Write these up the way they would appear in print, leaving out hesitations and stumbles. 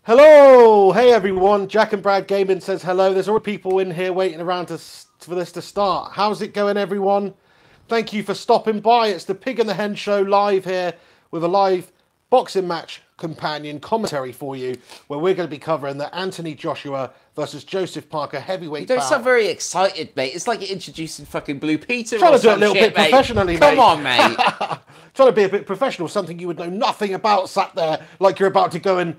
Hello! Hey everyone, Jack and Brad Gaming says hello. There's already people in here waiting around for this to start. How's it going, everyone? Thank you for stopping by. It's the Pig and the Hen Show live here with a live boxing match companion commentary for you, where we're going to be covering the Anthony Joshua versus Joseph Parker heavyweight bout. You don't sound very excited, mate. It's like you're introducing fucking Blue Peter Trying or to do it a some little shit, bit mate. professionally, Come mate. on, mate. Trying to be a bit professional, something you would know nothing about, sat there like you're about to go and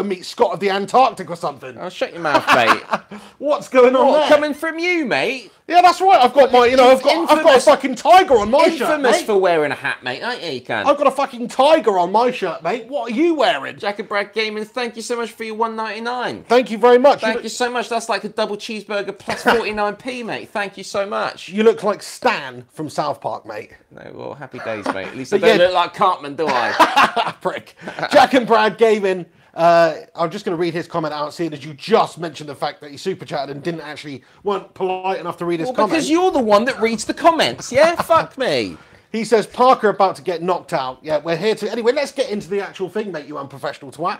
meet Scott of the Antarctic or something. Oh, shut your mouth, mate. What's going on there? Coming from you, mate? Yeah, that's right. I've got my, I've got a fucking tiger on my shirt, Infamous mate. for wearing a hat, mate, aren't you, you can? I've got a fucking tiger on my shirt, mate. What are you wearing? Jack and Brad Gaming, thank you so much for your $1.99. Thank you very much. Thank you so much. That's like a double cheeseburger plus 49p, mate. Thank you so much. You look like Stan from South Park, mate. No, well, happy days, mate. At least I don't look like Cartman, do I? Prick. Jack and Brad Gaming. I'm just going to read his comment out, seeing as you just mentioned the fact that he super chatted and weren't polite enough to read his comment. Because you're the one that reads the comments, yeah? Fuck me. He says, Parker about to get knocked out. Yeah, we're here to... Anyway, let's get into the actual thing, mate, you unprofessional twat.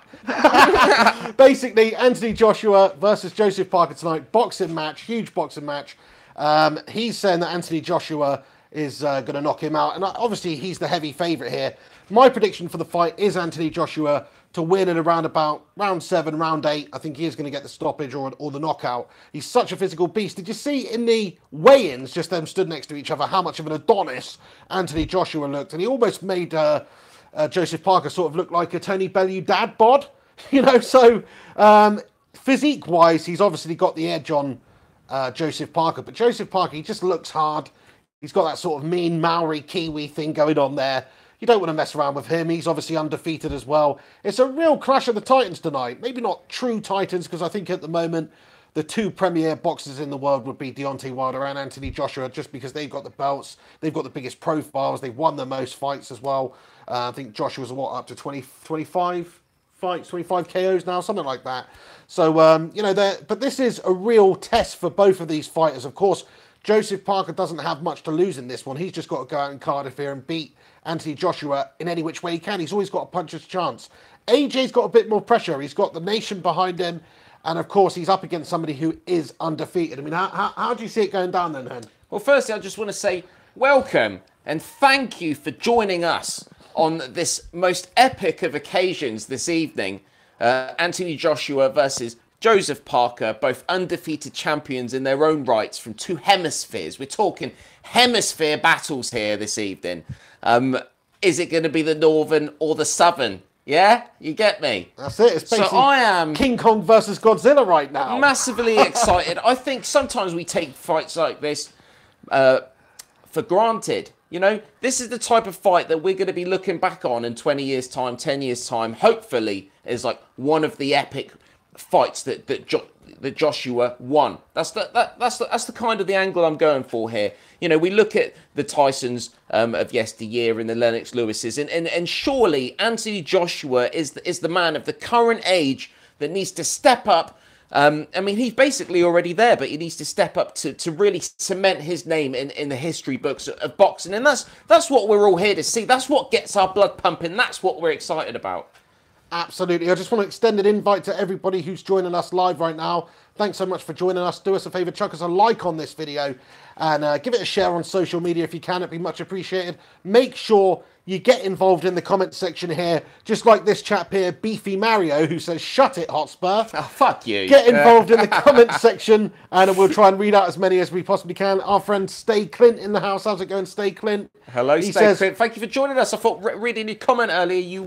Basically, Anthony Joshua versus Joseph Parker tonight. Boxing match, huge boxing match. He's saying that Anthony Joshua is going to knock him out. And obviously, he's the heavy favourite here. My prediction for the fight is Anthony Joshua to win in around about round 7, round 8. I think he is going to get the stoppage or the knockout. He's such a physical beast. Did you see in the weigh-ins, just them stood next to each other, how much of an Adonis Anthony Joshua looked? And he almost made Joseph Parker sort of look like a Tony Bellew dad bod. So physique-wise, he's obviously got the edge on Joseph Parker. But Joseph Parker, he just looks hard. He's got that sort of mean Maori Kiwi thing going on there. You don't want to mess around with him. He's obviously undefeated as well. It's a real clash of the titans tonight. Maybe not true titans, because I think at the moment the two premier boxers in the world would be Deontay Wilder and Anthony Joshua, just because they've got the belts, they've got the biggest profiles, they've won the most fights as well. I think Joshua's up to 25 fights, 25 KOs now, something like that. So, but this is a real test for both of these fighters. Of course, Joseph Parker doesn't have much to lose in this one. He's just got to go out in Cardiff here and beat Anthony Joshua in any which way he can. He's always got a puncher's chance. AJ's got a bit more pressure. He's got the nation behind him. And, of course, he's up against somebody who is undefeated. I mean, how do you see it going down then, Hen? Well, firstly, I just want to say welcome and thank you for joining us on this most epic of occasions this evening. Anthony Joshua versus Joseph Parker, both undefeated champions in their own rights from two hemispheres. We're talking hemisphere battles here this evening. Is it going to be the northern or the southern? Yeah? You get me? That's it. It's basically so I am King Kong versus Godzilla right now. Massively excited. I think sometimes we take fights like this for granted. This is the type of fight that we're going to be looking back on in 20 years' time, 10 years' time, hopefully, is like one of the epic fights that Joshua won. That's the kind of the angle I'm going for here. We look at the Tysons of yesteryear and the Lennox Lewises, and surely Anthony Joshua is the man of the current age that needs to step up. I mean, he's basically already there, but he needs to step up to really cement his name in the history books of boxing, and that's what we're all here to see. That's what gets our blood pumping. That's what we're excited about. Absolutely. I just want to extend an invite to everybody who's joining us live right now. Thanks so much for joining us. Do us a favour, chuck us a like on this video and give it a share on social media if you can. It'd be much appreciated. Make sure you get involved in the comment section here, just like this chap here, Beefy Mario, who says, "Shut it, Hotspur." Oh, fuck you. Get involved in the comment section, and we'll try and read out as many as we possibly can. Our friend Stay Clint in the house. How's it going, Stay Clint? Hello, Stay Clint. Thank you for joining us. I thought, reading your comment earlier, you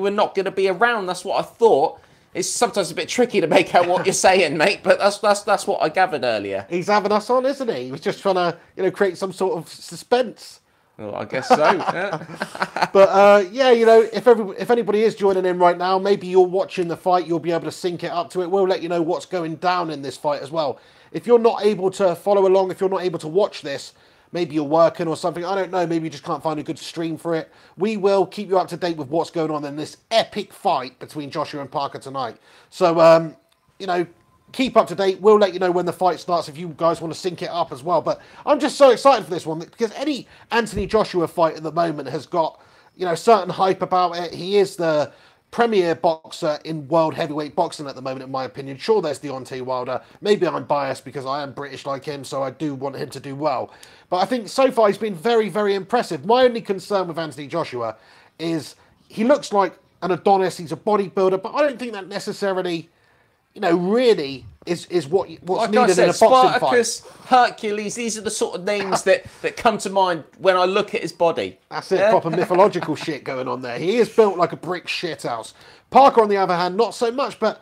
were not going to be around. That's what I thought. It's sometimes a bit tricky to make out what you're saying, mate, but that's what I gathered earlier. He's having us on, isn't he? He was just trying to, create some sort of suspense. Well, I guess so. Yeah. But if anybody is joining in right now, maybe you're watching the fight, you'll be able to sync it up to it. We'll let you know what's going down in this fight as well. If you're not able to follow along, if you're not able to watch this, maybe you're working or something, I don't know, maybe you just can't find a good stream for it. We will keep you up to date with what's going on in this epic fight between Joshua and Parker tonight. So, keep up to date. We'll let you know when the fight starts if you guys want to sync it up as well. But I'm just so excited for this one because any Anthony Joshua fight at the moment has got, certain hype about it. He is the premier boxer in world heavyweight boxing at the moment, in my opinion. Sure, there's Deontay Wilder. Maybe I'm biased because I am British like him, so I do want him to do well. But I think so far he's been very, very impressive. My only concern with Anthony Joshua is he looks like an Adonis. He's a bodybuilder, but I don't think that necessarily, really is what's like needed in a boxing Spartacus, fight. Hercules, these are the sort of names that come to mind when I look at his body. That's it, proper mythological shit going on there. He is built like a brick shithouse. Parker, on the other hand, not so much, but,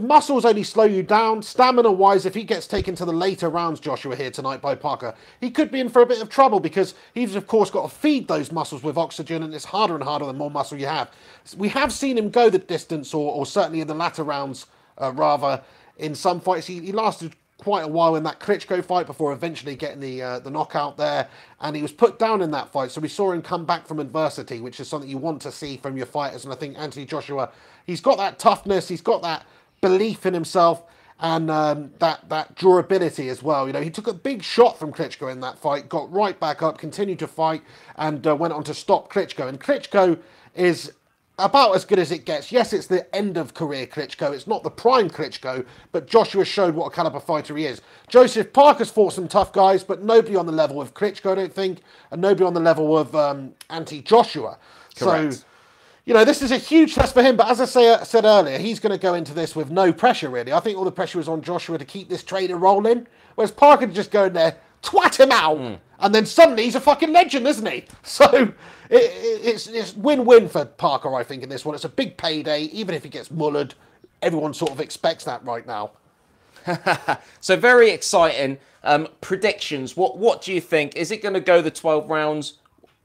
muscles only slow you down. Stamina-wise, if he gets taken to the later rounds, Joshua, here tonight by Parker, he could be in for a bit of trouble because he's, of course, got to feed those muscles with oxygen, and it's harder and harder the more muscle you have. We have seen him go the distance, or certainly in the latter rounds, rather, in some fights. He lasted quite a while in that Klitschko fight before eventually getting the knockout there, and he was put down in that fight, so we saw him come back from adversity, which is something you want to see from your fighters. And I think Anthony Joshua, he's got that toughness, he's got that belief in himself, and that durability as well. He took a big shot from Klitschko in that fight, got right back up, continued to fight, and went on to stop Klitschko. And Klitschko is about as good as it gets. Yes, it's the end of career Klitschko. It's not the prime Klitschko, but Joshua showed what a caliber fighter he is. Joseph Parker's fought some tough guys, but nobody on the level of Klitschko, I don't think, and nobody on the level of Anthony Joshua. Correct. So, this is a huge test for him, but as I said earlier, he's going to go into this with no pressure, really. I think all the pressure is on Joshua to keep this trader rolling, whereas Parker can just go in there, twat him out, and then suddenly he's a fucking legend, isn't he? So it's win-win for Parker, I think, in this one. It's a big payday, even if he gets mullered. Everyone sort of expects that right now. So very exciting. Predictions. What do you think? Is it going to go the 12 rounds?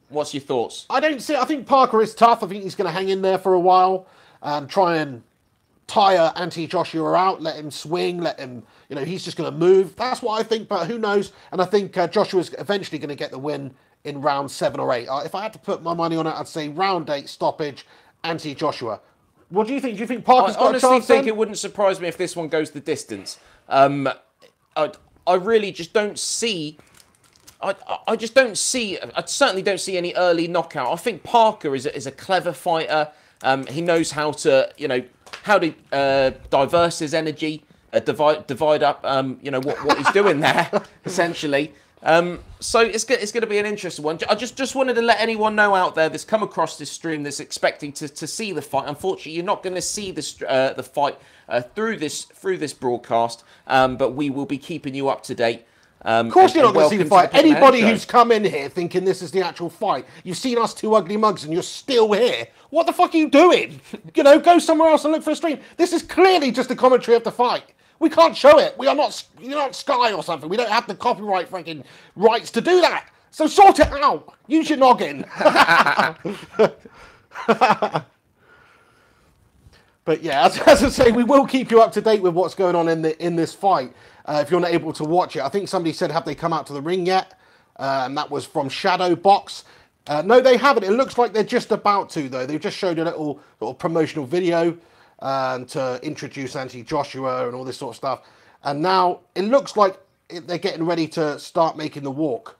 What's your thoughts? I think Parker is tough. I think he's going to hang in there for a while and try and tire Anthony Joshua out, let him swing, let him, he's just going to move. That's what I think, but who knows? And I think Joshua's eventually going to get the win in round 7 or 8. If I had to put my money on it, I'd say round 8 stoppage, Anthony Joshua. What do you think? Do you think Parker's got a chance? I honestly think it wouldn't surprise me if this one goes the distance. I really just don't see... I just don't see... I certainly don't see any early knockout. I think Parker is a clever fighter. He knows how to, diverse his energy, divide up, what he's doing there, essentially. So it's going to be an interesting one. I just wanted to let anyone know out there that's come across this stream that's expecting to see the fight. Unfortunately, you're not going to see this the fight through this broadcast, but we will be keeping you up to date. Of course you're not going to see the fight. Anybody who's come in here thinking this is the actual fight, you've seen us two ugly mugs and you're still here. What the fuck are you doing? Go somewhere else and look for a stream. This is clearly just a commentary of the fight. We can't show it. You're not Sky or something. We don't have the copyright freaking rights to do that. So sort it out. Use your noggin. But yeah, as I say, we will keep you up to date with what's going on in this fight. If you're not able to watch it, I think somebody said, have they come out to the ring yet? And that was from Shadow Box. No, they haven't. It looks like they're just about to, though. They've just showed a little promotional video to introduce Anthony Joshua and all this sort of stuff. And now it looks like they're getting ready to start making the walk.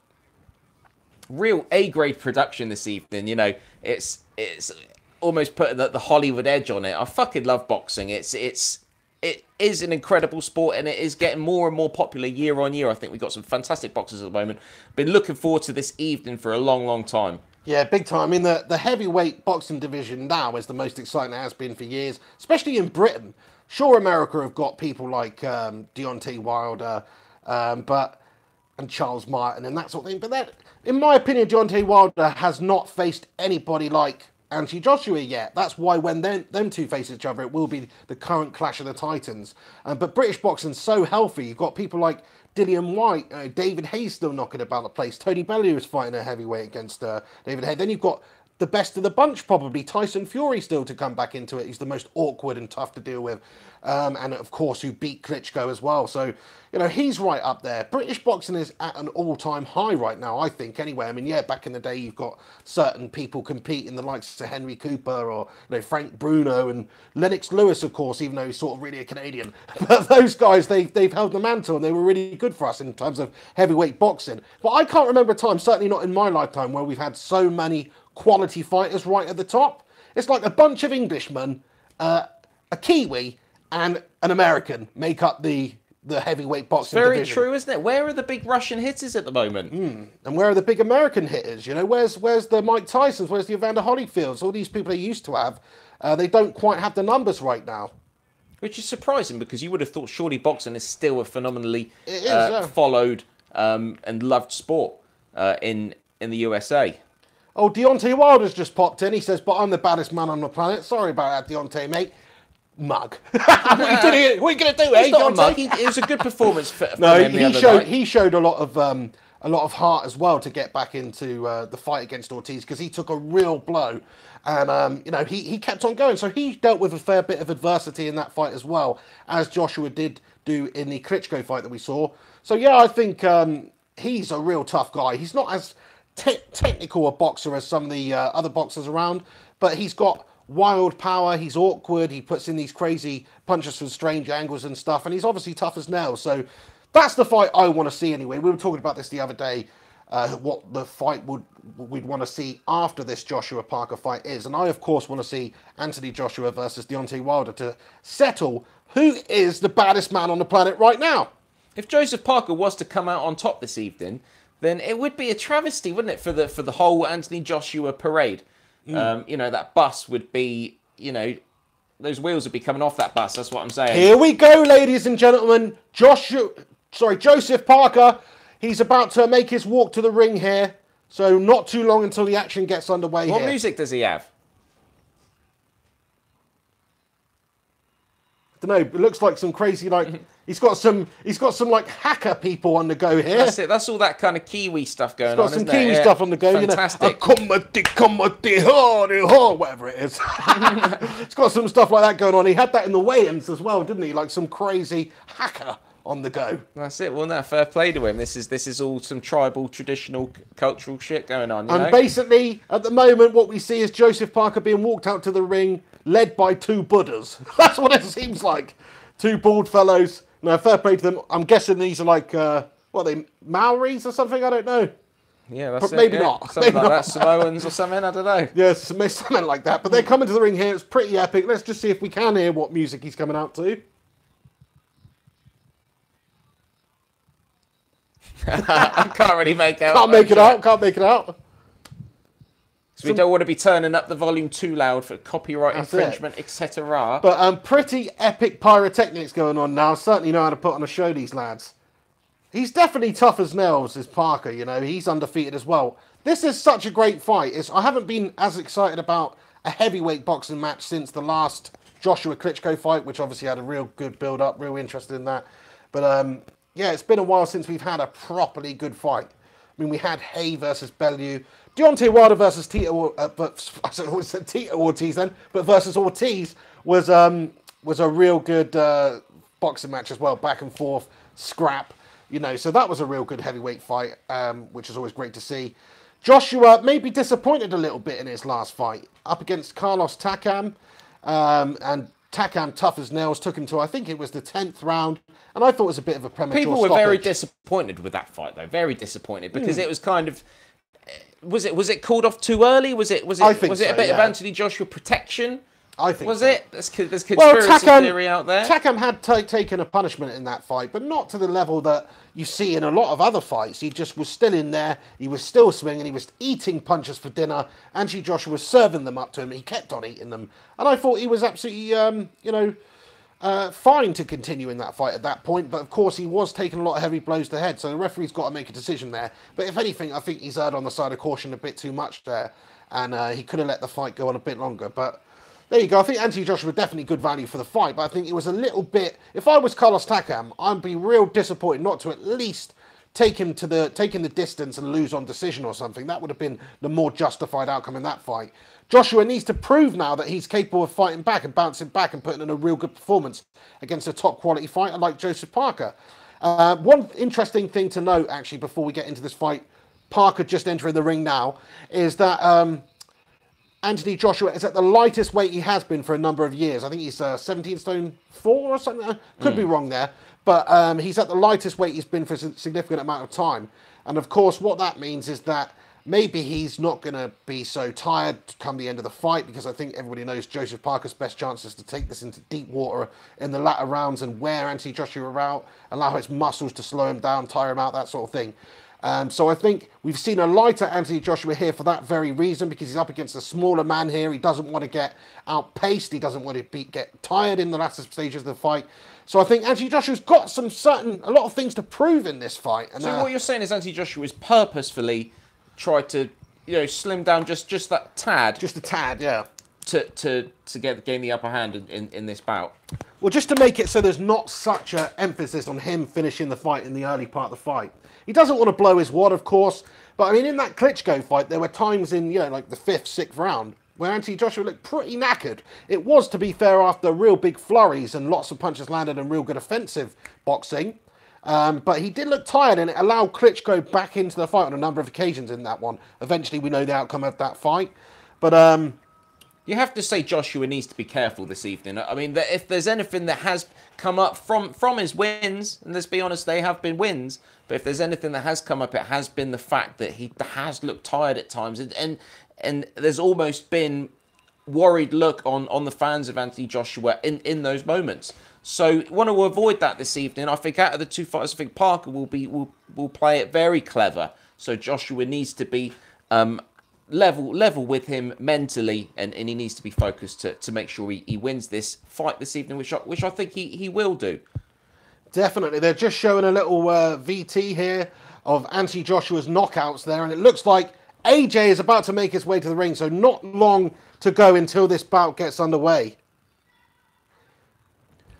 Real A-grade production this evening. It's almost putting the Hollywood edge on it. I fucking love boxing. It is an incredible sport, and it is getting more and more popular year on year. I think we've got some fantastic boxers at the moment. Been looking forward to this evening for a long, long time. Yeah, big time. I mean, the heavyweight boxing division now is the most exciting it has been for years, especially in Britain. Sure, America have got people like Deontay Wilder and Charles Martin and that sort of thing. But that, in my opinion, Deontay Wilder has not faced anybody like Anthony Joshua yet. That's why when them two face each other, it will be the current clash of the titans. But British boxing's so healthy. You've got people like Dillian White, David Hayes still knocking about the place. Tony Bellew is fighting a heavyweight against David Hayes. Then you've got the best of the bunch, probably. Tyson Fury still to come back into it. He's the most awkward and tough to deal with. And, of course, who beat Klitschko as well. So, he's right up there. British boxing is at an all-time high right now, I think, anyway. I mean, yeah, back in the day, you've got certain people competing, the likes of Henry Cooper or Frank Bruno and Lennox Lewis, of course, even though he's sort of really a Canadian. But those guys, they've held the mantle, and they were really good for us in terms of heavyweight boxing. But I can't remember a time, certainly not in my lifetime, where we've had so many quality fighters right at the top. It's like a bunch of Englishmen a Kiwi and an American make up the heavyweight boxing Very division. true, isn't it? Where are the big Russian hitters at the moment? And where are the big American hitters? You know, where's the Mike Tysons? Where's the Evander Holyfields? All these people they used to have, they don't quite have the numbers right now. Which is surprising because you would have thought surely boxing is still a phenomenally yeah. followed and loved sport in the USA. Oh, Deontay Wilder's just popped in. He says, "But I'm the baddest man on the planet." Sorry about that, Deontay, mate. Mug. What are you going to do, eh, Not a Deontay? mug. It was a good performance for No, him the other night. he showed a lot of heart as well to get back into the fight against Ortiz because he took a real blow, and you know he kept on going. So he dealt with a fair bit of adversity in that fight as well, as Joshua did do in the Klitschko fight that we saw. So yeah, I think he's a real tough guy. He's not as technical a boxer as some of the other boxers around, but he's got wild power. He's awkward. He puts in these crazy punches from strange angles and stuff, and he's obviously tough as nails. So that's the fight I want to see anyway. We were talking about this the other day, what the fight we'd want to see after this Joshua Parker fight is, and I of course want to see Anthony Joshua versus Deontay Wilder to settle who is the baddest man on the planet right now. If Joseph Parker was to come out on top this evening, then it would be a travesty, wouldn't it, for the whole Anthony Joshua parade? You know, that bus would be, you know, those wheels would be coming off that bus. That's what I'm saying. Here we go, ladies and gentlemen. Joseph Parker. He's about to make his walk to the ring here. So not too long until the action gets underway. What here. music does he have? I don't know. It looks like some crazy he's got some like hacker people on the go here. That's it. That's all that kind of Kiwi stuff going on. Got some isn't Kiwi it? stuff on the go. Fantastic. Whatever it is. It's got some stuff like that going on. He had that in the weigh-ins as well, didn't he? Like some crazy hacker on the go. That's it. Well, no, fair play to him. This is all some tribal, traditional, cultural shit going on. You know? Basically, at the moment, what we see is Joseph Parker being walked out to the ring, led by two Buddhas. That's what it seems like. Two bald fellows. No, fair play to them. I'm guessing these are like, what are they, Maoris or something? I don't know. Yeah, that's but maybe it, yeah. not. Something Maybe like not. that. Samoans or something, I don't know. Yes, something like that. But they're coming to the ring here. It's pretty epic. Let's just see if we can hear what music he's coming out to. I can't really make out. Can't make it out. So we don't want to be turning up the volume too loud for copyright infringement, etc. But pretty epic pyrotechnics going on now. Certainly know how to put on a show, these lads. He's definitely tough as nails, is Parker, you know. He's undefeated as well. This is such a great fight. I haven't been as excited about a heavyweight boxing match since the last Joshua Klitschko fight, which obviously had a real good build-up, real interested in that. But, yeah, it's been a while since we've had a properly good fight. I mean, we had Hay versus Bellew. Deontay Wilder versus Tito Ortiz then, but versus Ortiz was a real good boxing match as well, back and forth, scrap, you know, so that was a real good heavyweight fight, which is always great to see. Joshua may be disappointed a little bit in his last fight, up against Carlos Takam, and Takam, tough as nails, took him to, I think it was the 10th round, and I thought it was a bit of a premature People were stoppage. very disappointed with that fight, though, very disappointed, because it was kind of... Was it called off too early? Was it a bit of Anthony Joshua protection? I think was so. it? There's conspiracy theory out there. Takam had taken a punishment in that fight, but not to the level that you see in a lot of other fights. He just was still in there. He was still swinging. He was eating punches for dinner. Anthony Joshua was serving them up to him. He kept on eating them, and I thought he was absolutely, fine to continue in that fight at that point, but of course he was taking a lot of heavy blows to the head, so the referee's got to make a decision there. But if anything, I think he's erred on the side of caution a bit too much there, and he could have let the fight go on a bit longer. But there you go. I think Anthony Joshua was definitely good value for the fight, but I think it was a little bit... If I was Carlos Takam, I'd be real disappointed not to at least take him to taking the distance and lose on decision or something. That would have been the more justified outcome in that fight. Joshua needs to prove now that he's capable of fighting back and bouncing back and putting in a real good performance against a top quality fighter like Joseph Parker. One interesting thing to note, actually, before we get into this fight, Parker just entering the ring now, is that Anthony Joshua is at the lightest weight he has been for a number of years. I think he's 17 stone 4 or something. Could be wrong there. But he's at the lightest weight he's been for a significant amount of time. And of course, what that means is that maybe he's not going to be so tired come the end of the fight, because I think everybody knows Joseph Parker's best chance is to take this into deep water in the latter rounds and wear Anthony Joshua out, allow his muscles to slow him down, tire him out, that sort of thing. So I think we've seen a lighter Anthony Joshua here for that very reason, because he's up against a smaller man here. He doesn't want to get outpaced. He doesn't want to get tired in the latter stages of the fight. So I think Anthony Joshua's got a lot of things to prove in this fight. And, so what you're saying is Anthony Joshua's purposefully tried to, slim down just that tad. Just a tad, yeah. To gain the upper hand in this bout. Well, just to make it so there's not such an emphasis on him finishing the fight in the early part of the fight. He doesn't want to blow his wad, of course, but I mean, in that Klitschko fight, there were times in, like the 5th, 6th round where Anthony Joshua looked pretty knackered. It was, to be fair, after real big flurries and lots of punches landed and real good offensive boxing. But he did look tired, and it allowed Klitschko back into the fight on a number of occasions in that one. Eventually, we know the outcome of that fight. But you have to say Joshua needs to be careful this evening. I mean, if there's anything that has come up from his wins, and let's be honest, they have been wins, but if there's anything that has come up, it has been the fact that he has looked tired at times, and there's almost been worried look on the fans of Anthony Joshua in those moments. So want to avoid that this evening. I think out of the two fighters, I think Parker will play it very clever. So Joshua needs to be level with him mentally, and he needs to be focused to make sure he wins this fight this evening, which I think he will do. Definitely. They're just showing a little VT here of Anthony Joshua's knockouts there, and it looks like AJ is about to make his way to the ring, so not long to go until this bout gets underway.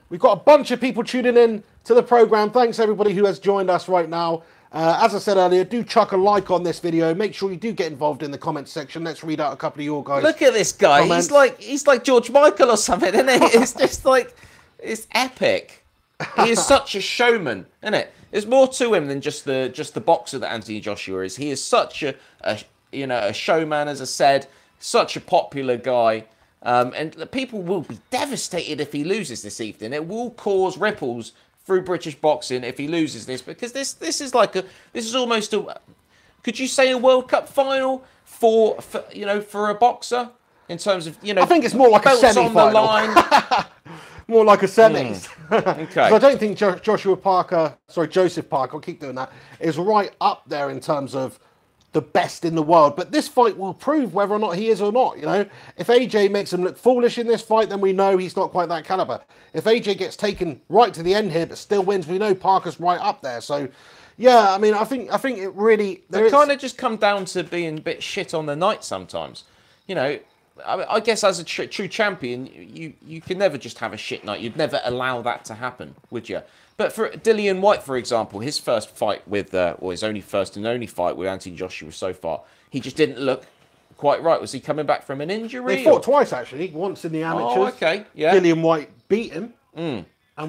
We've got a bunch of people tuning in to the program. Thanks everybody who has joined us right now. As I said earlier, do chuck a like on this video. Make sure you do get involved in the comments section. Let's read out a couple of your guys. Look at this guy. Comments. He's like George Michael or something, isn't he? It's just like, it's epic. He is such a showman, isn't it? There's more to him than just the boxer that Anthony Joshua is. He is such a showman, as I said, such a popular guy. And people will be devastated if he loses this evening. It will cause ripples through British boxing if he loses this, because this is almost a, could you say, a World Cup final for a boxer, in terms of I think it's more like a semi-final. On the line. More like a semis. Okay. I don't think Joseph Parker, I'll keep doing that, is right up there in terms of the best in the world. But this fight will prove whether or not he is or not. If AJ makes him look foolish in this fight, then we know he's not quite that caliber. If AJ gets taken right to the end here but still wins, we know Parker's right up there. So yeah, I mean, I think it really, it kind of just come down to being a bit shit on the night sometimes. I guess as a true champion, you can never just have a shit night. You'd never allow that to happen, would you? But for Dillian Whyte, for example, his first fight with, or his first and only fight with Anthony Joshua so far, he just didn't look quite right. Was he coming back from an injury? They fought twice, actually. Once in the amateurs. Oh, okay, yeah. Dillian Whyte beat him, and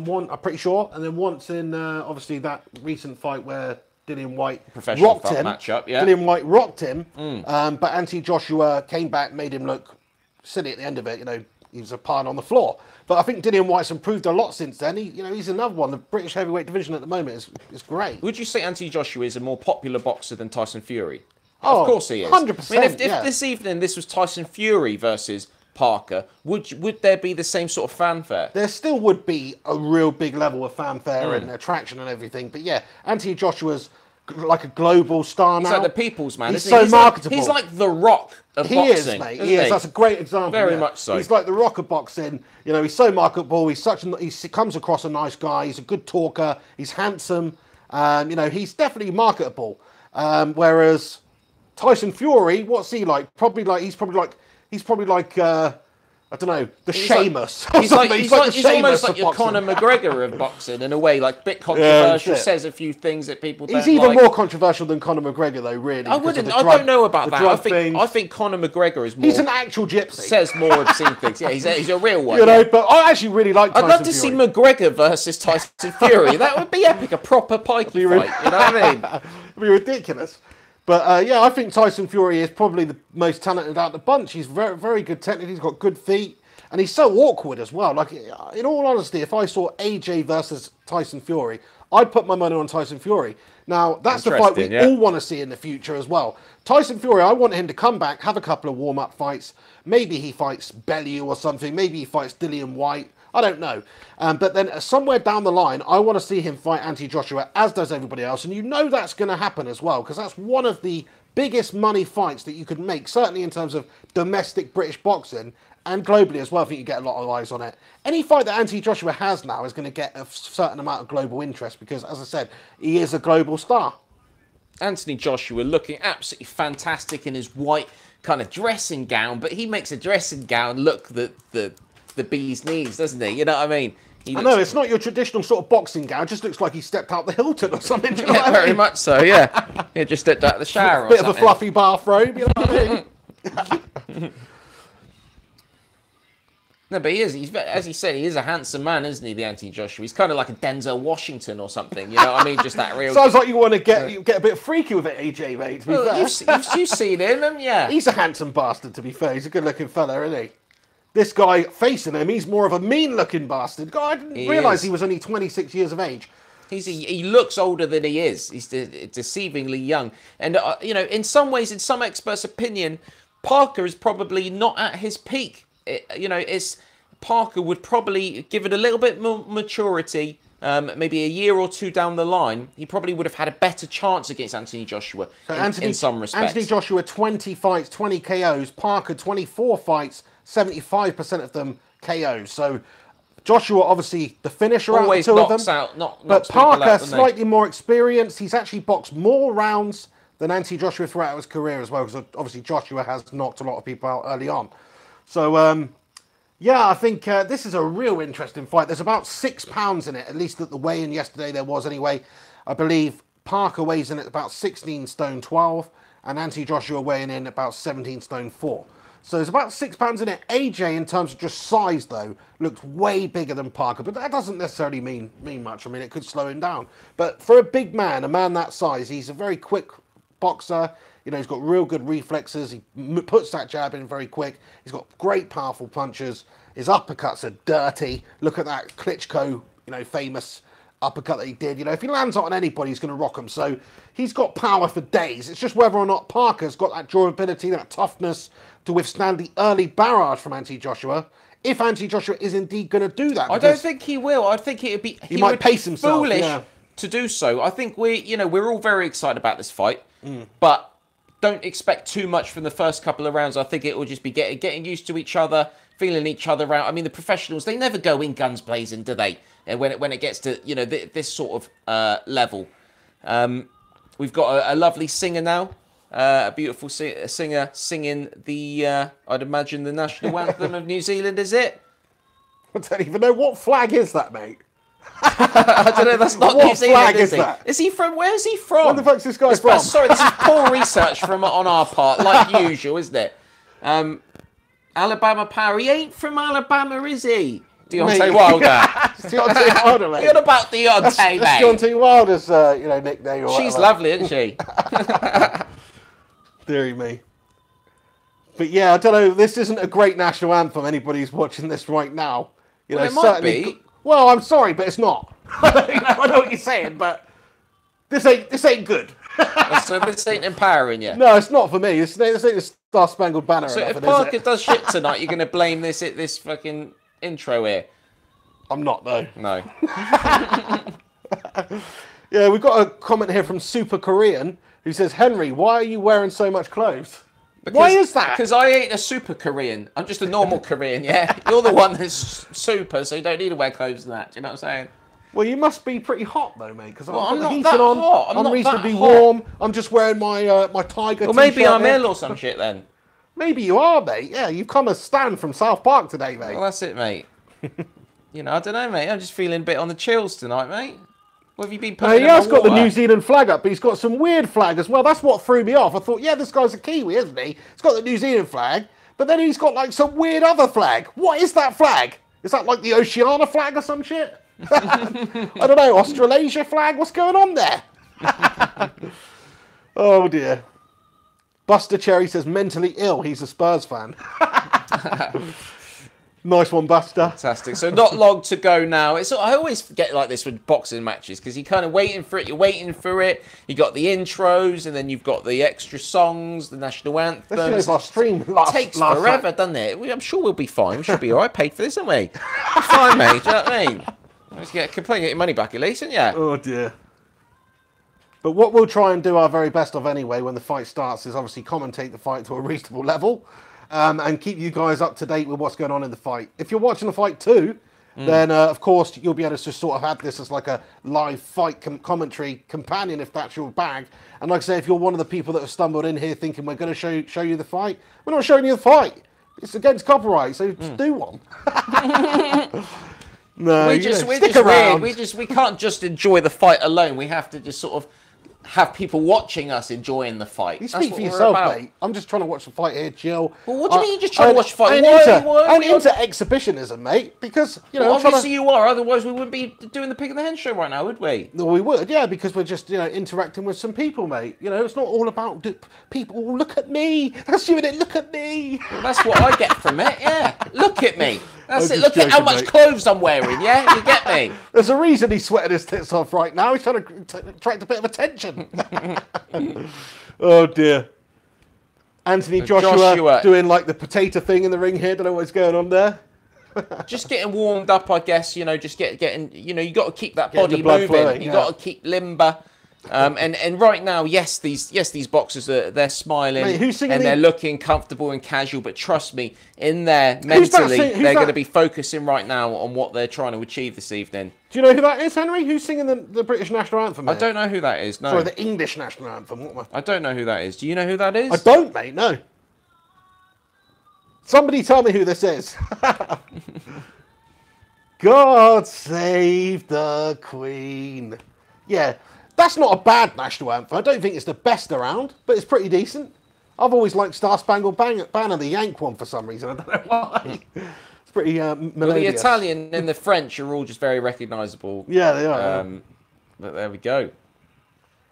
one, I'm pretty sure, and then once in, obviously, that recent fight where Dillian Whyte rocked him. Matchup, yeah. Dillian Whyte rocked him, but Anthony Joshua came back, made him look silly at the end of it. He was a pile on the floor. But I think Dillian Whyte's improved a lot since then. He's another one. The British heavyweight division at the moment is great. Would you say Anthony Joshua is a more popular boxer than Tyson Fury? Oh, of course he is. 100%. I mean, if this evening this was Tyson Fury versus Parker, would there be the same sort of fanfare? There still would be a real big level of fanfare and attraction and everything. But yeah, Anthony Joshua's like a global star now. He's like the people's man. He's so marketable. He's like the Rock of boxing. He is, mate. He is. That's a great example. Very much so. He's like the Rock of boxing. He's so marketable. He comes across a nice guy. He's a good talker. He's handsome. He's definitely marketable. Whereas Tyson Fury, what's he like? He's probably like I don't know, the Sheamus. He's almost like your Conor McGregor of boxing in a way, like a bit controversial, says a few things that people don't like. He's even more controversial than Conor McGregor, though, really. I don't know about that. I think Conor McGregor is more... He's an actual gypsy. Says more obscene things. Yeah, he's a real one. But I actually really like Tyson I'd love to see McGregor versus Tyson Fury. That would be epic, a proper pikey fight. You know what I mean? It'd be ridiculous. But I think Tyson Fury is probably the most talented out of the bunch. He's very, very good technically. He's got good feet. And he's so awkward as well. Like, in all honesty, if I saw AJ versus Tyson Fury, I'd put my money on Tyson Fury. Now, that's the fight we all want to see in the future as well. Tyson Fury, I want him to come back, have a couple of warm-up fights. Maybe he fights Bellew or something. Maybe he fights Dillian White. I don't know. But then somewhere down the line, I want to see him fight Anthony Joshua, as does everybody else. And you know that's going to happen as well, because that's one of the biggest money fights that you could make, certainly in terms of domestic British boxing, and globally as well. I think you get a lot of eyes on it. Any fight that Anthony Joshua has now is going to get a certain amount of global interest, because, as I said, he is a global star. Anthony Joshua looking absolutely fantastic in his white kind of dressing gown, but he makes a dressing gown look the bee's knees, doesn't he? You know what I mean? I know, it's not your traditional sort of boxing gown. It just looks like he stepped out the Hilton or something. Do you know what I mean? Very much so, yeah. He just stepped out of the shower or bit something. of a fluffy bathrobe, you know what I mean? No, but he is. He's, as he said, he is a handsome man, isn't he, the Anthony Joshua? He's kind of like a Denzel Washington or something, you know what I mean? Just that real... Sounds like you want to get a bit freaky with it, AJ, mate, to be fair. You've seen him, haven't you? He's a handsome bastard, to be fair. He's a good-looking fella, isn't he? This guy facing him, he's more of a mean-looking bastard. God, I didn't realise he was only 26 years of age. He looks older than he is. He's deceivingly young. And, you know, in some ways, in some experts' opinion, Parker is probably not at his peak. Parker would probably give it a little bit more maturity, maybe a year or two down the line. He probably would have had a better chance against Anthony Joshua in some respects. Anthony Joshua, 20 fights, 20 KOs. Parker, 24 fights, 75% of them KOs. So Joshua, obviously, the finisher always out of the two knocks of them. out, but Parker, slightly more experienced. He's actually boxed more rounds than Anthony Joshua throughout his career as well, because obviously Joshua has knocked a lot of people out early on. So, yeah, I think this is a real interesting fight. There's about £6 in it, at least at the weigh-in yesterday there was anyway. I believe Parker weighs in at about 16 stone 12, and Anthony Joshua weighing in about 17 stone 4. So there's about £6 in it. AJ, in terms of just size, though, looked way bigger than Parker, but that doesn't necessarily mean much. I mean, it could slow him down. But for a big man, a man that size, he's a very quick boxer. You know, he's got real good reflexes. He puts that jab in very quick. He's got great, powerful punches. His uppercuts are dirty. Look at that Klitschko, you know, famous uppercut that he did. You know, if he lands on anybody, he's going to rock him. So he's got power for days. It's just whether or not Parker's got that durability, that toughness to withstand the early barrage from Anthony Joshua. If Anthony Joshua is indeed going to do that, I don't think he will. I think it would be he might pace himself. Foolish to do so. I think we're all very excited about this fight, but don't expect too much from the first couple of rounds. I think it will just be getting used to each other, feeling each other out. I mean, the professionals, they never go in guns blazing, do they? When it gets to, you know, this sort of level. We've got a lovely singer now, a beautiful singer singing the, I'd imagine, the national anthem of New Zealand, is it? I don't even know. What flag is that, mate? I don't know, that's not New Zealand, flag is that? Is he from, where is he from? Where the fuck's this guy from? Sorry, this is poor research on our part, like usual, isn't it? Alabama Power. He ain't from Alabama, is he? Deontay Wilder. Deontay Wilder, mate. What about Deontay, mate? That's Deontay Wilder's, nickname. Or She's whatever. lovely, isn't she? Deary me. But yeah, I don't know. This isn't a great national anthem. Anybody's watching this right now. You know, it might be. Well, I'm sorry, but it's not. I know what you're saying, but this ain't good. So this ain't empowering you. No, it's not for me. This ain't the Star Spangled Banner. So if Parker does shit tonight, you're going to blame this fucking intro here? I'm not, though. No. Yeah, we've got a comment here from Super Korean who says, Henry, why are you wearing so much clothes? Why is that? Because I ain't a super Korean. I'm just a normal Korean, yeah? You're the one that's super, so you don't need to wear clothes and that. Do you know what I'm saying? Well, you must be pretty hot, though, mate. Because I'm not heating that on. hot. I'm not reasonably that warm. I'm just wearing my my tiger Well, t-shirt maybe I'm here. ill or some shit then. Maybe you are, mate. Yeah, you've come as Stan from South Park today, mate. Well, that's it, mate. You know, I don't know, mate. I'm just feeling a bit on the chills tonight, mate. What have you been putting He has got the New Zealand flag up, but he's got some weird flag as well. That's what threw me off. I thought, yeah, this guy's a Kiwi, isn't he? He's got the New Zealand flag, but then he's got like some weird other flag. What is that flag? Is that like the Oceania flag or some shit? I don't know, Australasia flag? What's going on there? Oh, dear. Buster Cherry says mentally ill. He's a Spurs fan. Nice one, Buster. Fantastic. So not long to go now. I always get like this with boxing matches because you're kind of waiting for it. You're waiting for it. You got the intros, and then you've got the extra songs, the national anthems. This is our stream. It takes forever, doesn't it? I'm sure we'll be fine. We should be all right. Paid for this, aren't we? We're fine, mate. Do you know what I mean? Let's get your money back at least, isn't ya? Oh dear. But what we'll try and do our very best of anyway when the fight starts is obviously commentate the fight to a reasonable level. And keep you guys up to date with what's going on in the fight. If you're watching the fight too, then of course you'll be able to just sort of have this as like a live fight commentary companion if that's your bag. And like I say, if you're one of the people that have stumbled in here thinking we're going to show you the fight, we're not showing you the fight. It's against copyright, so just do one. No, stick around. We can't just enjoy the fight alone. We have to just sort of have people watching us enjoying the fight. You speak for yourself, mate. I'm just trying to watch the fight here, Jill. Well, what do you mean you're just trying to watch the fight? I'm into exhibitionism, mate, because, you know... Well, obviously you are, otherwise we wouldn't be doing the Pig and the Hen show right now, would we? No, we would, yeah, because we're just, interacting with some people, mate. You know, it's not all about people, look at me, that's you, innit, look at me. Well, that's what I get from it, yeah. Look at me. That's it. Look joking, at how much mate. Clothes I'm wearing, yeah? You get me? There's a reason he's sweating his tits off right now. He's trying to attract a bit of attention. Oh, dear. Anthony Joshua doing, like, the potato thing in the ring here. Don't know what's going on there. Just getting warmed up, I guess. Just getting, you got to keep that body moving. Flowing, you got to keep limber. And right now, yes, these boxers they're smiling. Mate, and they're looking comfortable and casual. But trust me, in there mentally, they're going to be focusing right now on what they're trying to achieve this evening. Do you know who that is, Henry? Who's singing the British national anthem? I don't know who that is. No, sorry, the English national anthem. I don't know who that is. Do you know who that is? I don't, mate. No. Somebody tell me who this is. God save the Queen. Yeah. That's not a bad national anthem. I don't think it's the best around, but it's pretty decent. I've always liked Star Spangled Banner, the Yank one, for some reason. I don't know why. It's pretty melodious. Well, the Italian and the French are all just very recognisable. Yeah, they are. But there we go.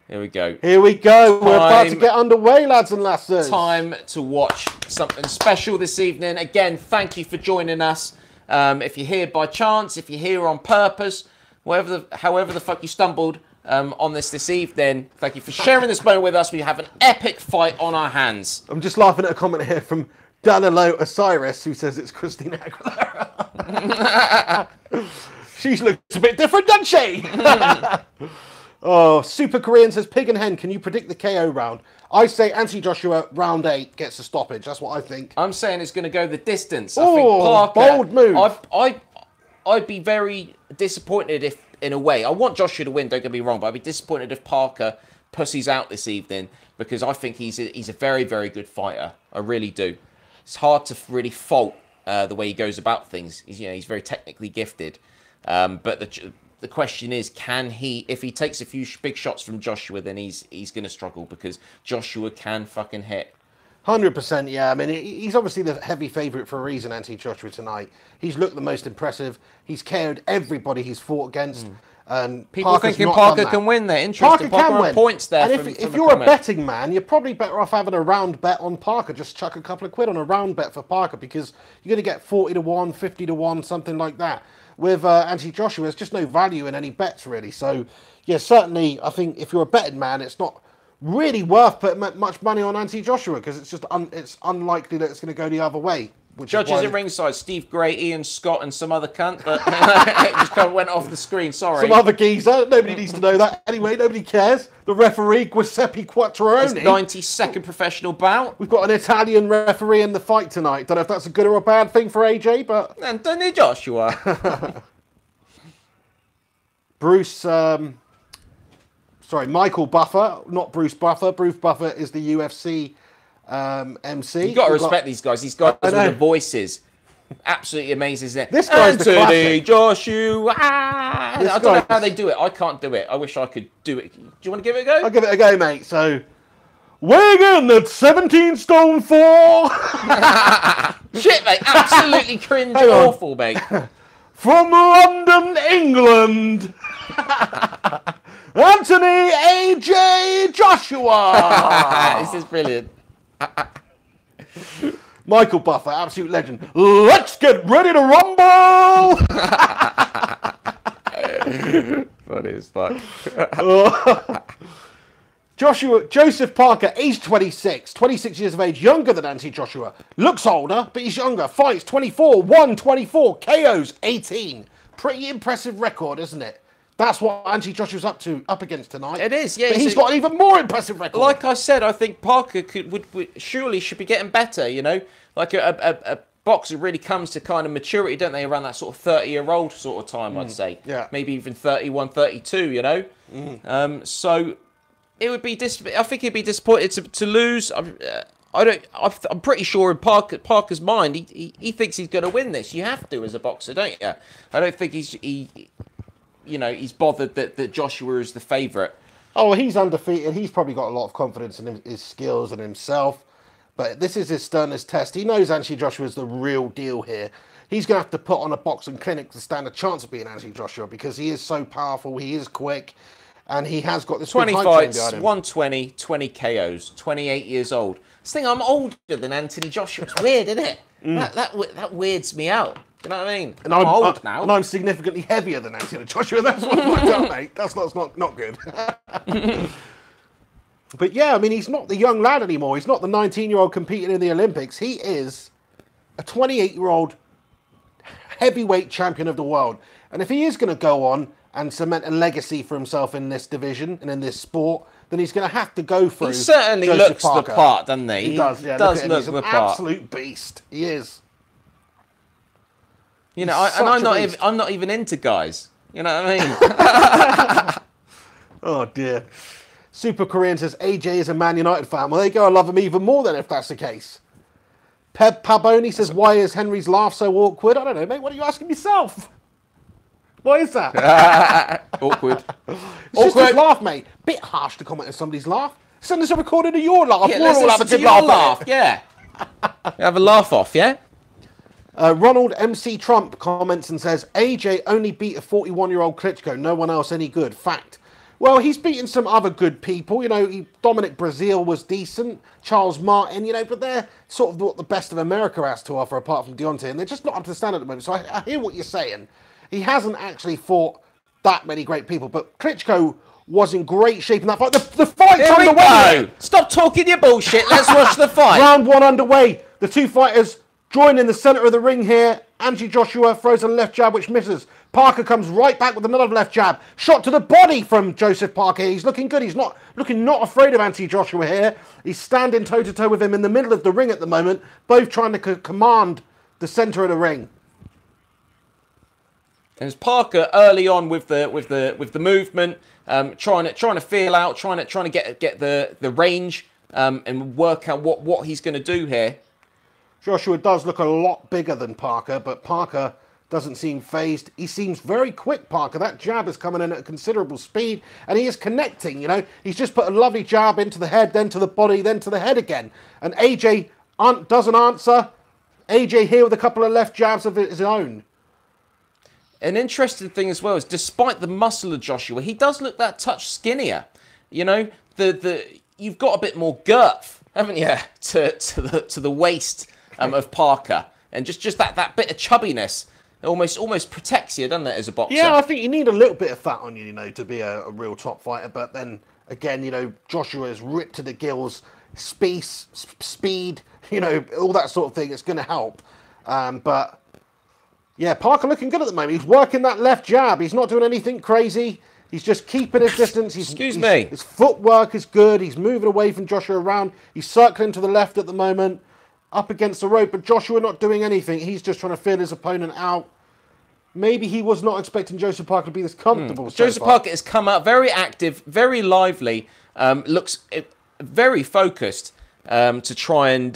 Here we go. Here we go. We're about to get underway, lads and lasses. Time to watch something special this evening. Again, thank you for joining us. If you're here by chance, if you're here on purpose, however the fuck you stumbled on this evening, thank you for sharing this moment with us. We have an epic fight on our hands. I'm just laughing at a comment here from Danilo Osiris, who says it's Christina Aguilera. She looks a bit different, doesn't she? Oh, Super Korean says, Pig and Hen, can you predict the KO round? I say Anthony Joshua, round 8, gets a stoppage. That's what I think. I'm saying it's going to go the distance. Oh, I think Parker, bold move. I'd be very disappointed if, in a way, I want Joshua to win, don't get me wrong, but I'd be disappointed if Parker pussies out this evening, because I think he's a very, very good fighter. I really do. It's hard to really fault the way he goes about things. He's very technically gifted. But the question is, can he, if he takes a few big shots from Joshua, then he's going to struggle, because Joshua can fucking hit. 100%, yeah. I mean, he's obviously the heavy favourite for a reason, Anthony Joshua, tonight. He's looked the most impressive. He's KO'd everybody he's fought against. People thinking Parker can win there. Interesting. Parker can win. Points there. And if you're a betting man, you're probably better off having a round bet on Parker. Just chuck a couple of quid on a round bet for Parker, because you're going to get 40 to 1, 50 to 1, something like that. With Anthony Joshua, there's just no value in any bets, really. So, yeah, certainly, I think if you're a betting man, it's not really worth putting much money on Anthony Joshua, because it's just it's unlikely that it's going to go the other way. Judges at ringside, Steve Gray, Ian Scott, and some other cunt, but it just kind of went off the screen, sorry. Some other geezer, nobody needs to know that. Anyway, nobody cares. The referee, Giuseppe Quattroni. It's 92nd professional bout. We've got an Italian referee in the fight tonight. Don't know if that's a good or a bad thing for AJ, but... Anthony Joshua. Michael Buffer, not Bruce Buffer. Bruce Buffer is the UFC MC. You've got to respect these guys. These guys with the voices. Absolutely amazing, isn't it? This guy's the Anthony Joshua. I don't know how they do it. I can't do it. I wish I could do it. Do you want to give it a go? I'll give it a go, mate. So, weighing in at 17 stone 4. Shit, mate. Absolutely cringe and awful, mate. From London, England. Anthony AJ Joshua. This is brilliant. Michael Buffer, absolute legend. Let's get ready to rumble! Funny as fuck. Joseph Parker, age 26 years of age, younger than Anthony Joshua. Looks older, but he's younger. Fights 24, won 24, KOs 18. Pretty impressive record, isn't it? That's what Anthony Joshua's up against tonight. It is, yeah. But he's got an even more impressive record. Like I said, I think Parker would surely should be getting better, you know? Like a boxer really comes to kind of maturity, don't they? Around that sort of 30-year-old sort of time, I'd say. Yeah. Maybe even 31, 32, you know? So it would be I think he'd be disappointed to lose. I'm pretty sure in Parker's mind, he thinks he's going to win this. You have to as a boxer, don't you? I don't think he's bothered that Joshua is the favourite. Oh, he's undefeated. He's probably got a lot of confidence in his skills and himself. But this is his sternest test. He knows Anthony Joshua is the real deal here. He's going to have to put on a boxing clinic to stand a chance of being Anthony Joshua because he is so powerful, he is quick, and he has got this 20 fights, 120, 20 KOs, 28 years old. This thing, I'm older than Anthony Joshua. It's weird, isn't it? That weirds me out. You know what I mean? And I'm old now. And I'm significantly heavier than Anthony Joshua. That's what I'm done, mate. That's not good. But yeah, I mean, he's not the young lad anymore. He's not the 19-year-old competing in the Olympics. He is a 28-year-old heavyweight champion of the world. And if he is going to go on and cement a legacy for himself in this division and in this sport, then he's going to have to go through. He certainly Joseph looks Parker. the part, doesn't he? He does, yeah. Does look he's the an part. Absolute beast. He is. You know, I'm not even into guys. You know what I mean? Oh dear. Super Korean says AJ is a Man United fan. Well, there you go. I love him even more then if that's the case. Peb Paboni says, why is Henry's laugh so awkward? I don't know, mate. What are you asking yourself? What is that? Awkward. It's just his laugh, mate. Bit harsh to comment on somebody's laugh. Send us a recording of your laugh. Yeah, we'll all have a good laugh. Yeah. Have a laugh off, yeah? Ronald MC Trump comments and says, AJ only beat a 41-year-old Klitschko. No one else any good. Fact. Well, he's beaten some other good people. You know, Dominic Brazil was decent. Charles Martin, you know, but they're sort of what the best of America has to offer apart from Deontay. And they're just not up to the standard at the moment. So I hear what you're saying. He hasn't actually fought that many great people. But Klitschko was in great shape in that fight. The fight's underway. Stop talking your bullshit. Let's watch the fight. Round one underway. The two fighters join in the centre of the ring here. Anthony Joshua throws a left jab which misses. Parker comes right back with another left jab. Shot to the body from Joseph Parker. He's looking good. He's not afraid of Anthony Joshua here. He's standing toe-to-toe with him in the middle of the ring at the moment, both trying to command the centre of the ring. And it's Parker early on with the movement, trying to feel out, trying to get the range and work out what he's going to do here. Joshua does look a lot bigger than Parker, but Parker doesn't seem phased. He seems very quick, Parker. That jab is coming in at considerable speed, and he is connecting, you know. He's just put a lovely jab into the head, then to the body, then to the head again. And AJ doesn't answer. AJ here with a couple of left jabs of his own. An interesting thing as well is, despite the muscle of Joshua, he does look that touch skinnier. You know, you've got a bit more girth, haven't you, to the waist of Parker, and just that bit of chubbiness almost protects you, doesn't it, as a boxer? Yeah, I think you need a little bit of fat on you, you know, to be a real top fighter. But then again, you know, Joshua is ripped to the gills, speed, you know, all that sort of thing. It's going to help, but. Yeah, Parker looking good at the moment. He's working that left jab. He's not doing anything crazy. He's just keeping his distance. Excuse me. His footwork is good. He's moving away from Joshua around. He's circling to the left at the moment, up against the rope. But Joshua not doing anything. He's just trying to feel his opponent out. Maybe he was not expecting Joseph Parker to be this comfortable. Joseph Parker has come out very active, very lively, looks very focused to try and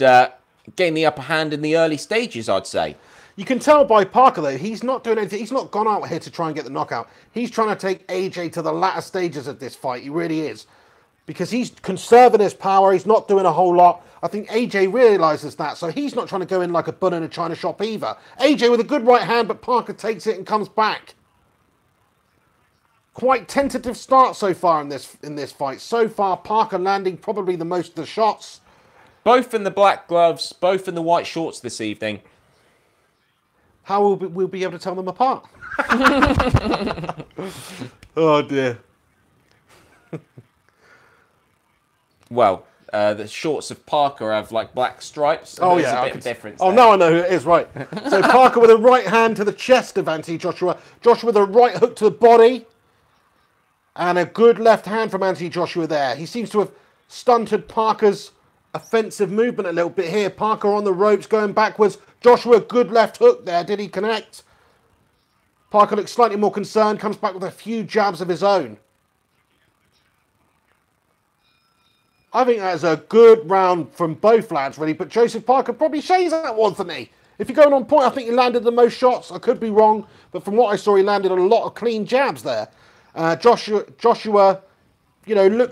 gain the upper hand in the early stages, I'd say. You can tell by Parker, though, he's not doing anything. He's not gone out here to try and get the knockout. He's trying to take AJ to the latter stages of this fight. He really is. Because he's conserving his power. He's not doing a whole lot. I think AJ realises that. So he's not trying to go in like a bull in a china shop either. AJ with a good right hand, but Parker takes it and comes back. Quite tentative start so far in this fight. So far, Parker landing probably the most of the shots. Both in the black gloves, both in the white shorts this evening. How will we'll be able to tell them apart? Oh, dear. Well, the shorts of Parker have like black stripes. Oh, There's yeah. a bit of difference Oh, there. now I know who it is, right. So Parker with a right hand to the chest of Anthony Joshua. Joshua with a right hook to the body. And a good left hand from Anthony Joshua there. He seems to have stunted Parker's offensive movement a little bit here. Parker on the ropes going backwards. Joshua, good left hook there. Did he connect? Parker looks slightly more concerned. Comes back with a few jabs of his own. I think that's a good round from both lads, really. But Joseph Parker probably shaves that one for me. If you're going on point, I think he landed the most shots. I could be wrong. But from what I saw, he landed a lot of clean jabs there. Joshua, you know,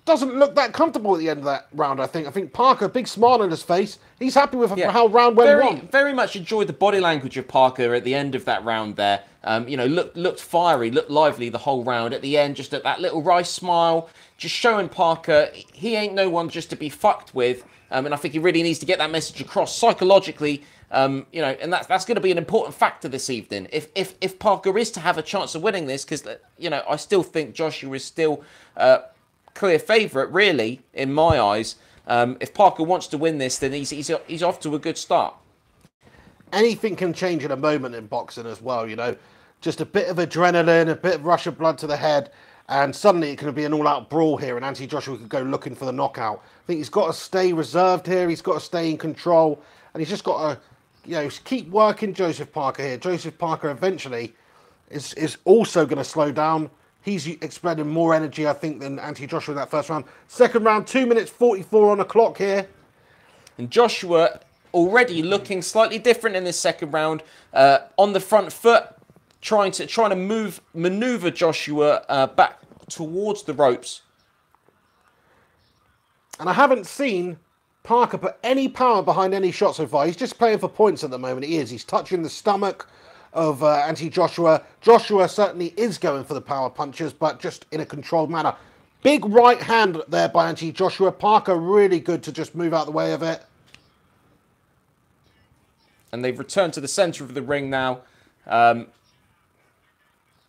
doesn't look that comfortable at the end of that round, I think. I think Parker, big smile on his face. He's happy with how round went wrong. Very much enjoyed the body language of Parker at the end of that round there. You know, looked fiery, looked lively the whole round. At the end, just at that little wry smile, just showing Parker he ain't no one just to be fucked with. And I think he really needs to get that message across psychologically. You know, and that's going to be an important factor this evening. If Parker is to have a chance of winning this, because, you know, I still think Joshua is still clear favourite, really, in my eyes. If Parker wants to win this, then he's off to a good start. Anything can change in a moment in boxing as well, you know. Just a bit of adrenaline, a bit of rush of blood to the head, and suddenly it can be an all-out brawl here, and Anthony Joshua could go looking for the knockout. I think he's got to stay reserved here. He's got to stay in control, and he's just got to, you know, keep working Joseph Parker here. Joseph Parker eventually is also going to slow down. He's expending more energy, I think, than Anthony Joshua in that first round. Second round, 2 minutes 44 on the clock here. And Joshua already looking slightly different in this second round. On the front foot, trying to maneuver Joshua back towards the ropes. And I haven't seen Parker put any power behind any shot so far. He's just playing for points at the moment. He is. He's touching the stomach of Anthony Joshua. Joshua certainly is going for the power punches, but just in a controlled manner. Big right hand there by Anthony Joshua. Parker really good to just move out the way of it. And they've returned to the centre of the ring now. And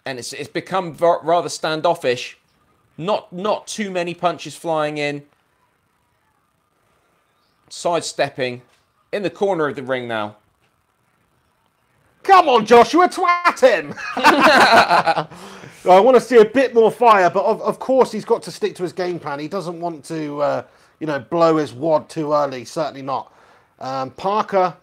it's become rather standoffish. Not too many punches flying in. Sidestepping in the corner of the ring now. Come on, Joshua, twat him! I want to see a bit more fire, but of course he's got to stick to his game plan. He doesn't want to, you know, blow his wad too early. Certainly not. Parker,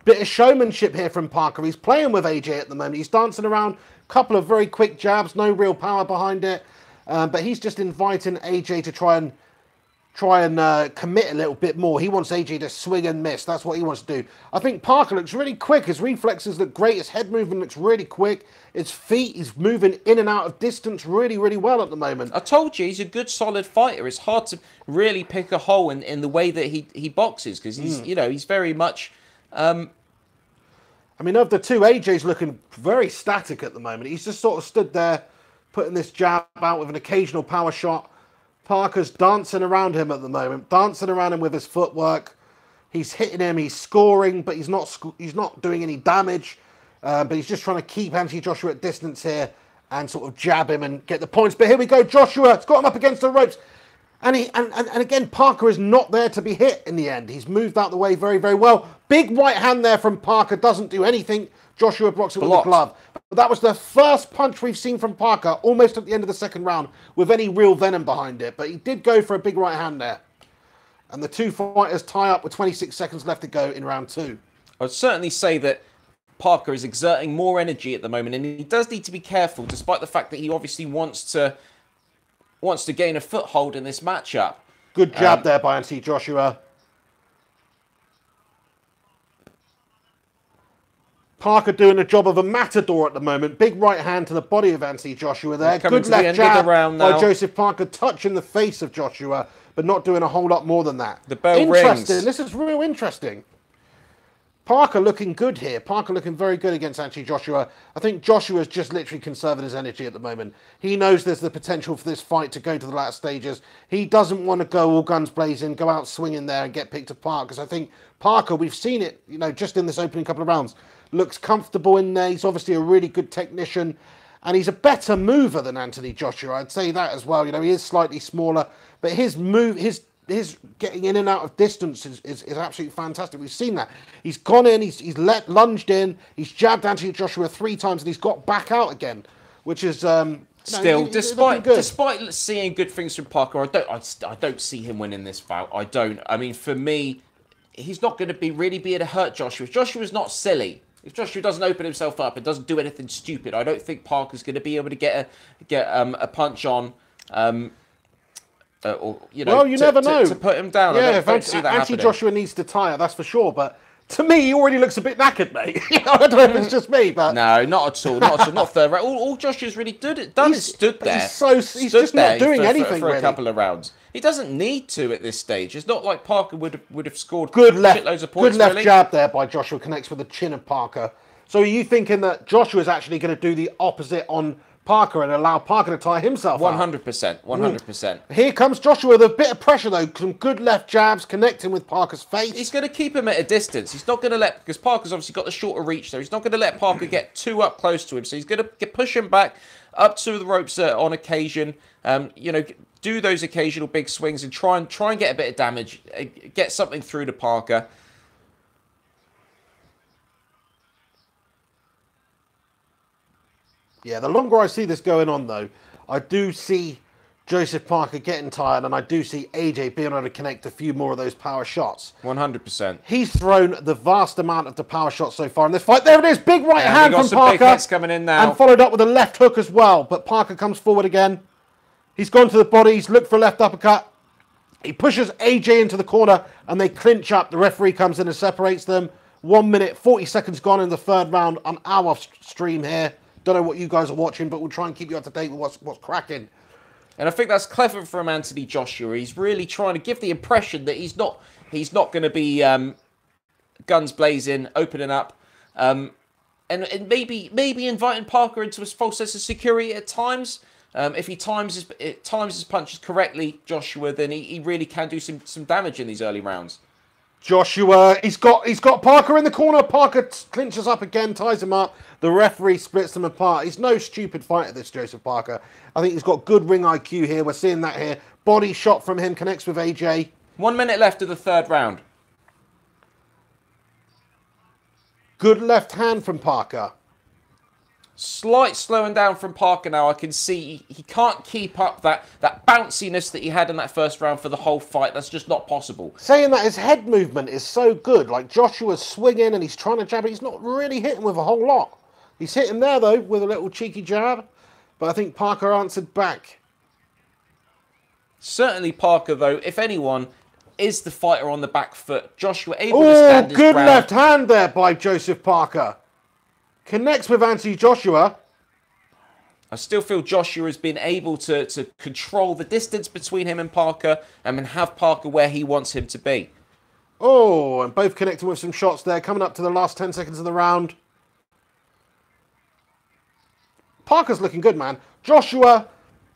bit of showmanship here from Parker. He's playing with AJ at the moment. He's dancing around, a couple of very quick jabs, no real power behind it. But he's just inviting AJ to try and commit a little bit more. He wants AJ to swing and miss. That's what he wants to do. I think Parker looks really quick. His reflexes look great. His head movement looks really quick. His feet, he's moving in and out of distance really, really well at the moment. I told you, he's a good, solid fighter. It's hard to really pick a hole in the way that he boxes, because he's, you know, he's very much... I mean, of the two, AJ's looking very static at the moment. He's just sort of stood there, putting this jab out with an occasional power shot. Parker's dancing around him at the moment, dancing around him with his footwork. He's hitting him, he's scoring, but he's not doing any damage. But he's just trying to keep Anthony Joshua at distance here and sort of jab him and get the points. But here we go, Joshua's got him up against the ropes. And again, Parker is not there to be hit in the end. He's moved out the way very, very well. Big right hand there from Parker, doesn't do anything. Joshua blocks it with the glove. But that was the first punch we've seen from Parker, almost at the end of the second round, with any real venom behind it. But he did go for a big right hand there. And the two fighters tie up with 26 seconds left to go in round two. I'd certainly say that Parker is exerting more energy at the moment, and he does need to be careful, despite the fact that he obviously wants to gain a foothold in this matchup. Good jab there by Anthony Joshua. Parker doing the job of a matador at the moment. Big right hand to the body of Anthony Joshua there. Good left jab by Joseph Parker, touching the face of Joshua, but not doing a whole lot more than that. The bell rings. This is real interesting. Parker looking good here. Parker looking very good against Anthony Joshua. I think Joshua's just literally conserving his energy at the moment. He knows there's the potential for this fight to go to the latter stages. He doesn't want to go all guns blazing, go out swinging there and get picked apart. Because I think Parker, we've seen it, just in this opening couple of rounds, looks comfortable in there. He's obviously a really good technician. And he's a better mover than Anthony Joshua. I'd say that as well. He is slightly smaller. But his move, his getting in and out of distance is absolutely fantastic. We've seen that. He's gone in, he's lunged in, he's jabbed Anthony Joshua 3 times, and he's got back out again, which is still, despite seeing good things from Parker, I don't see him winning this bout. I don't. I mean, for me, he's not going to really be able to hurt Joshua. If Joshua's not silly, if Joshua doesn't open himself up and doesn't do anything stupid, I don't think Parker's going to be able to get a punch on. Well, you never know. To put him down. Yeah, if Anthony Joshua needs to tire, that's for sure. But to me, he already looks a bit knackered, mate. I don't know if it's just me, but no, not at all. Not third round. All Joshua's really done is stood there. He's just not doing anything for a couple of rounds. He doesn't need to at this stage. It's not like Parker would have scored shitloads of points. Good left jab there by Joshua, connects with the chin of Parker. So are you thinking that Joshua's actually going to do the opposite on Parker and allow Parker to tie himself 100%, 100%. Here comes Joshua with a bit of pressure, though. Some good left jabs connecting with Parker's face. He's going to keep him at a distance. He's not going to because Parker's obviously got the shorter reach there. He's not going to let Parker get too up close to him. So he's going to push him back up to the ropes on occasion. Do those occasional big swings and try and get a bit of damage, get something through to Parker. Yeah, the longer I see this going on, though, I do see Joseph Parker getting tired, and I do see AJ being able to connect a few more of those power shots. 100%. He's thrown the vast amount of the power shots so far in this fight. There it is, big right hand from Parker. Big hits coming in now. And followed up with a left hook as well, but Parker comes forward again. He's gone to the body, he's looked for a left uppercut. He pushes AJ into the corner, and they clinch up. The referee comes in and separates them. 1 minute, 40 seconds gone in the third round on our stream here. Don't know what you guys are watching, but we'll try and keep you up to date with what's cracking. And I think that's clever from Anthony Joshua. He's really trying to give the impression that he's not going to be guns blazing, opening up, and maybe inviting Parker into a false sense of security at times. If he times his punches correctly, Joshua, then he really can do some damage in these early rounds. Joshua, he's got Parker in the corner. Parker clinches up again, ties him up. The referee splits them apart. He's no stupid fighter, this Joseph Parker. I think he's got good ring IQ here. We're seeing that here. Body shot from him, connects with AJ. 1 minute left of the third round. Good left hand from Parker. Slight slowing down from Parker now. I can see he can't keep up that bounciness that he had in that first round for the whole fight. That's just not possible. Saying that, his head movement is so good. Like, Joshua's swinging and he's trying to jab. He's not really hitting with a whole lot. He's hitting there, though, with a little cheeky jab. But I think Parker answered back. Certainly Parker, though, if anyone, is the fighter on the back foot. Joshua able to stand his ground. Good left hand there by Joseph Parker. Connects with Anthony Joshua. I still feel Joshua has been able to control the distance between him and Parker and have Parker where he wants him to be. Oh, and both connecting with some shots there. Coming up to the last 10 seconds of the round. Parker's looking good, man. Joshua,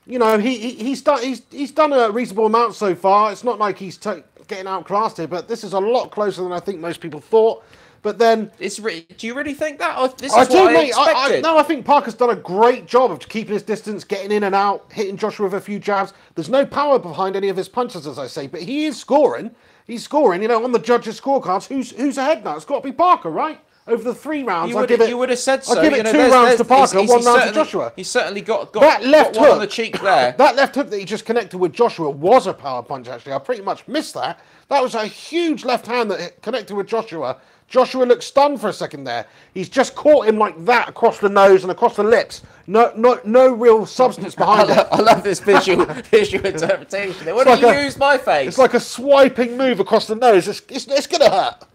he's done a reasonable amount so far. It's not like he's getting outclassed here, but this is a lot closer than I think most people thought. But then, do you really think that? This is I do, what I mate. expected. No, I think Parker's done a great job of keeping his distance, getting in and out, hitting Joshua with a few jabs. There's no power behind any of his punches, as I say, but he is scoring. He's scoring. On the judges' scorecards, who's ahead now? It's got to be Parker, right? Over the 3 rounds, you would have said so. I'll give it 2 rounds to Parker, 1 round to Joshua. He's certainly got that left one hook on the cheek there. That left hook that he just connected with Joshua was a power punch, actually. I pretty much missed that. That was a huge left hand that connected with Joshua. Joshua looked stunned for a second there. He's just caught him like that across the nose and across the lips. No real substance behind it. I love this visual interpretation. What do you use my face? It's like a swiping move across the nose. It's going to hurt.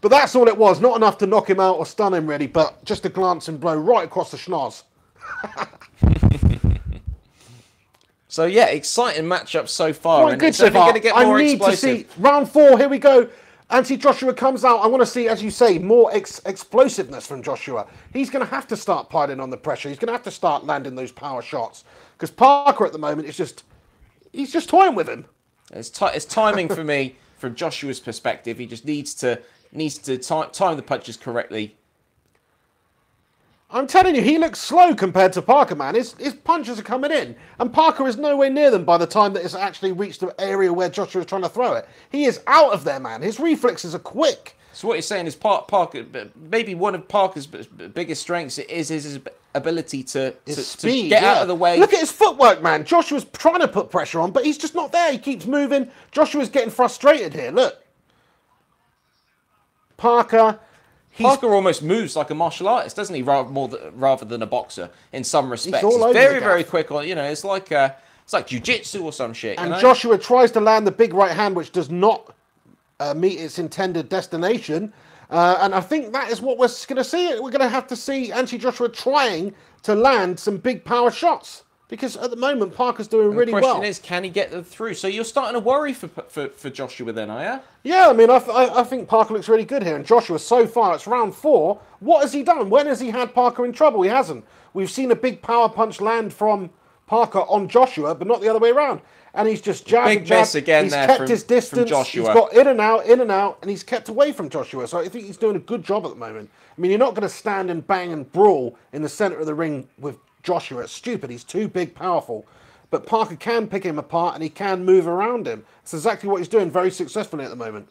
But that's all it was. Not enough to knock him out or stun him, really, but just a glancing blow right across the schnoz. So, yeah, exciting matchup so far. Quite good so far. Going to get more I need explosive. to see round 4. Here we go. Anthony Joshua comes out. I want to see, as you say, more explosiveness from Joshua. He's going to have to start piling on the pressure. He's going to have to start landing those power shots. Because Parker at the moment is just, he's just toying with him. It's timing for me from Joshua's perspective. He just needs to time the punches correctly. I'm telling you, he looks slow compared to Parker, man. His punches are coming in, and Parker is nowhere near them by the time that it's actually reached the area where Joshua is trying to throw it. He is out of there, man. His reflexes are quick. So what you're saying is Parker, maybe one of Parker's biggest strengths is his ability to get out of the way. Look at his footwork, man. Joshua's trying to put pressure on, but he's just not there. He keeps moving. Joshua's getting frustrated here. Look. Parker almost moves like a martial artist, doesn't he? Rather than a boxer in some respects. He's very quick on. It's like jiu-jitsu or some shit. And Joshua tries to land the big right hand, which does not meet its intended destination. And I think that is what we're going to see. We're going to have to see Anthony Joshua trying to land some big power shots. Because at the moment, Parker's doing really well. The question is, can he get them through? So you're starting to worry for Joshua then, are you? Yeah, I mean, I think Parker looks really good here. And Joshua, so far, it's round 4. What has he done? When has he had Parker in trouble? He hasn't. We've seen a big power punch land from Parker on Joshua, but not the other way around. And he's just jabbed. Big miss again. He's kept his distance. He's got in and out, and he's kept away from Joshua. So I think he's doing a good job at the moment. I mean, you're not going to stand and bang and brawl in the center of the ring with Joshua. It's stupid. He's too big, powerful. But Parker can pick him apart, and he can move around him. That's exactly what he's doing very successfully at the moment.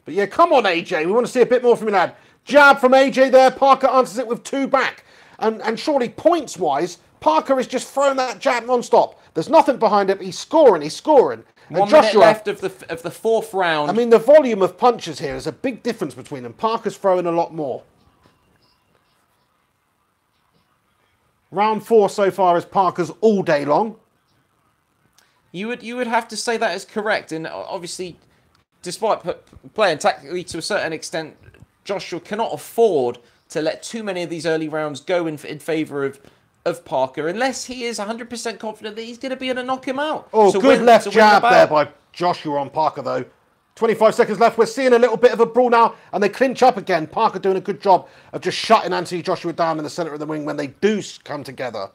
But yeah, come on, AJ. We want to see a bit more from you, lad. Jab from AJ there. Parker answers it with 2 back. And surely, points-wise, Parker is just throwing that jab non-stop. There's nothing behind him. He's scoring. He's scoring. And 1 minute left of the 4th round. I mean, the volume of punches here is a big difference between them. Parker's throwing a lot more. Round 4 so far is Parker's all day long. You would have to say that is correct. And obviously, despite playing tactically to a certain extent, Joshua cannot afford to let too many of these early rounds go in favour of Parker, unless he is 100% confident that he's going to be able to knock him out. Oh, good left jab there by Joshua on Parker, though. 25 seconds left. We're seeing a little bit of a brawl now, and they clinch up again. Parker doing a good job of just shutting Anthony Joshua down in the centre of the ring when they do come together.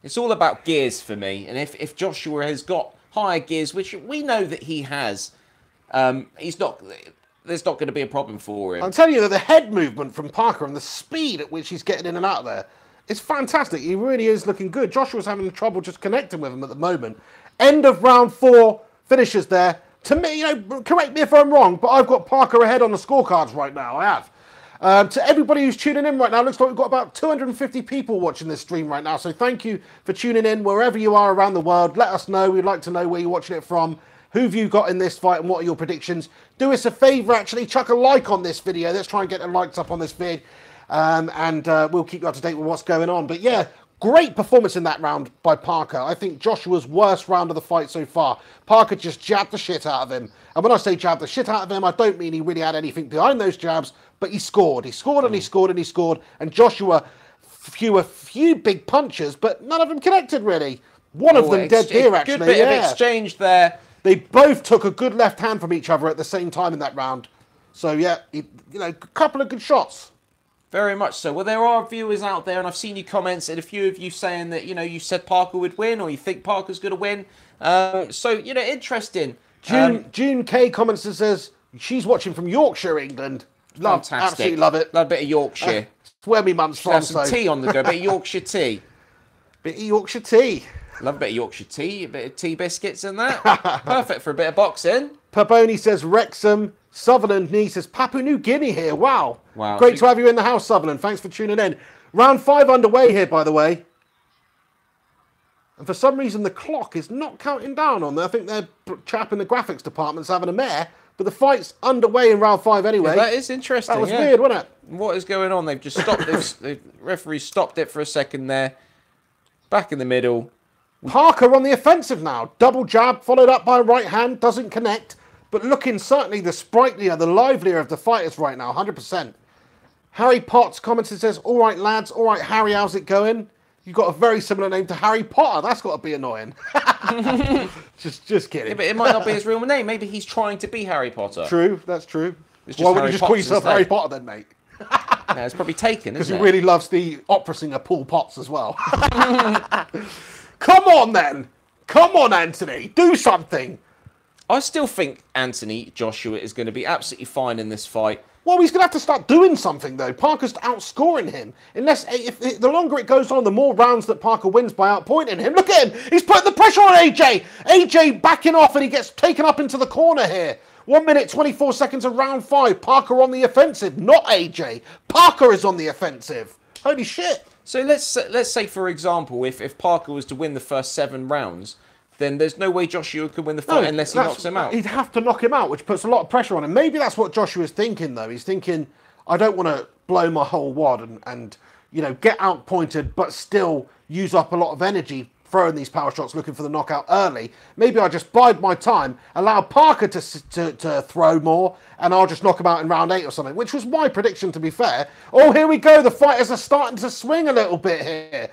It's all about gears for me, and if Joshua has got higher gears, which we know that he has, there's not going to be a problem for him. I'm telling you that the head movement from Parker and the speed at which he's getting in and out of there, it's fantastic. He really is looking good. Joshua's having trouble just connecting with him at the moment. End of round 4 finishes there. To me, correct me if I'm wrong, but I've got Parker ahead on the scorecards right now. I have. To everybody who's tuning in right now, looks like we've got about 250 people watching this stream right now. So thank you for tuning in wherever you are around the world. Let us know. We'd like to know where you're watching it from. Who have you got in this fight and what are your predictions? Do us a favour, actually. Chuck a like on this video. Let's try and get the likes up on this vid. And we'll keep you up to date with what's going on. But yeah, great performance in that round by Parker. I think Joshua's worst round of the fight so far. Parker just jabbed the shit out of him. And when I say jabbed the shit out of him, I don't mean he really had anything behind those jabs, but he scored. He scored and he scored and he scored. And Joshua, a few big punches, but none of them connected really. One of them dead here, actually. Good bit of exchange there. They both took a good left hand from each other at the same time in that round. So yeah, a couple of good shots. Very much so. Well, there are viewers out there, and I've seen your comments, and a few of you saying that, you said Parker would win, or you think Parker's going to win. So, interesting. June K comments and says she's watching from Yorkshire, England. Fantastic. Absolutely love it. Love a bit of Yorkshire. It's where my mum's from. Have some tea on the go, a bit of Yorkshire tea. Bit of Yorkshire tea. Love a bit of Yorkshire tea, a bit of tea biscuits and that. Perfect for a bit of boxing. Paponi says Wrexham. Sutherland Nee says Papua New Guinea here. Wow. Wow. Great to have you in the house, Sutherland. Thanks for tuning in. Round 5 underway here, by the way. And for some reason, the clock is not counting down on there. I think their chap in the graphics department's having a mare. But the fight's underway in round 5 anyway. Yeah, that is interesting. That was weird, wasn't it? What is going on? They've just stopped this. The referee stopped it for a second there. Back in the middle. Parker on the offensive now. Double jab, followed up by a right hand. Doesn't connect. But looking certainly the sprightlier, the livelier of the fighters right now. 100%. Harry Potts comments and says, all right, lads. All right, Harry, how's it going? You got a very similar name to Harry Potter. That's got to be annoying. just kidding. Yeah, but it might not be his real name. Maybe he's trying to be Harry Potter. True, that's true. Why would you just call yourself Harry Potter then, mate? No, it's probably taken, because isn't he really loves the opera singer Paul Potts as well. Come on, then. Come on, Anthony. Do something. I still think Anthony Joshua is going to be absolutely fine in this fight. Well, he's going to have to start doing something, though. Parker's outscoring him. If the longer it goes on, the more rounds that Parker wins by outpointing him. Look at him. He's putting the pressure on AJ. AJ backing off, and he gets taken up into the corner here. 1 minute, 24 seconds of round 5. Parker on the offensive, not AJ. Parker is on the offensive. Holy shit. So let's say, for example, if Parker was to win the first 7 rounds, then there's no way Joshua could win the fight unless he knocks him out. He'd have to knock him out, which puts a lot of pressure on him. Maybe that's what Joshua's thinking, though. He's thinking, I don't want to blow my whole wad and you know, get outpointed, but still use up a lot of energy throwing these power shots, looking for the knockout early. Maybe I just bide my time, allow Parker to throw more, and I'll just knock him out in round 8 or something, which was my prediction, to be fair. Oh, here we go. The fighters are starting to swing a little bit here.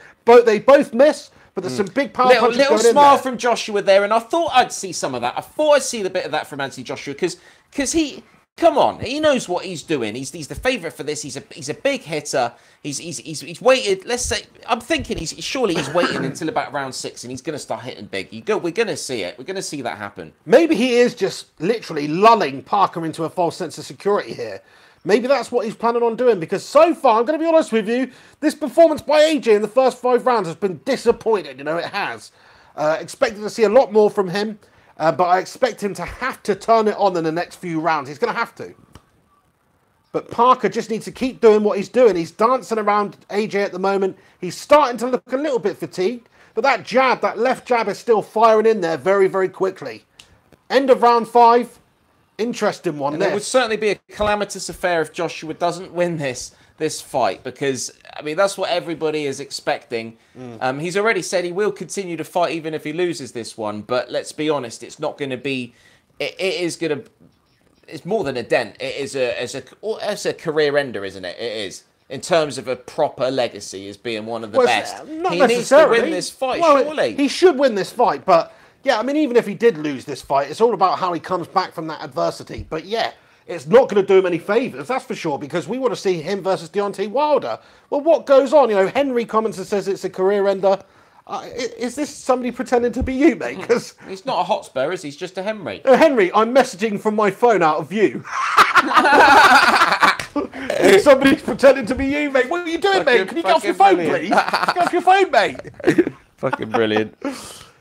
They both miss. But there's some big power punches little going in smile there. from Joshua there, and I thought I'd see some of that. I thought I'd see a bit of that from Anthony Joshua because he, come on, he knows what he's doing. He's the favourite for this. He's a big hitter. He's waited. Let's say I'm thinking surely he's waiting until about round 6, and he's going to start hitting big. We're going to see it. We're going to see that happen. Maybe he is just literally lulling Parker into a false sense of security here. Maybe that's what he's planning on doing, because so far, I'm going to be honest with you, this performance by AJ in the first 5 rounds has been disappointing. You know, it has. Expected to see a lot more from him, but I expect him to have to turn it on in the next few rounds. He's going to have to. But Parker just needs to keep doing what he's doing. He's dancing around AJ at the moment. He's starting to look a little bit fatigued, but that jab, that left jab is still firing in there very, very quickly. End of round 5. Interesting one. And it would certainly be a calamitous affair if Joshua doesn't win this fight, because I mean that's what everybody is expecting. He's already said he will continue to fight even if he loses this one. But let's be honest, it's not going to be. It is going to. It's more than a dent. It is a career ender, isn't it? It is, in terms of a proper legacy as being one of the best. Not he necessarily. Needs to win this fight, surely. He should win this fight, but. Yeah, I mean, even if he did lose this fight, it's all about how he comes back from that adversity. But yeah, it's not going to do him any favours, that's for sure, because we want to see him versus Deontay Wilder. Well, what goes on? You know, Henry comments and says it's a career ender. Is this somebody pretending to be you, mate? Because he's not a Hotspur, is he? He's just a Henry. Henry, I'm messaging from my phone out of view. Somebody's pretending to be you, mate. What are you doing, mate? Can you get off your phone, please? Get off your phone, mate. Fucking brilliant.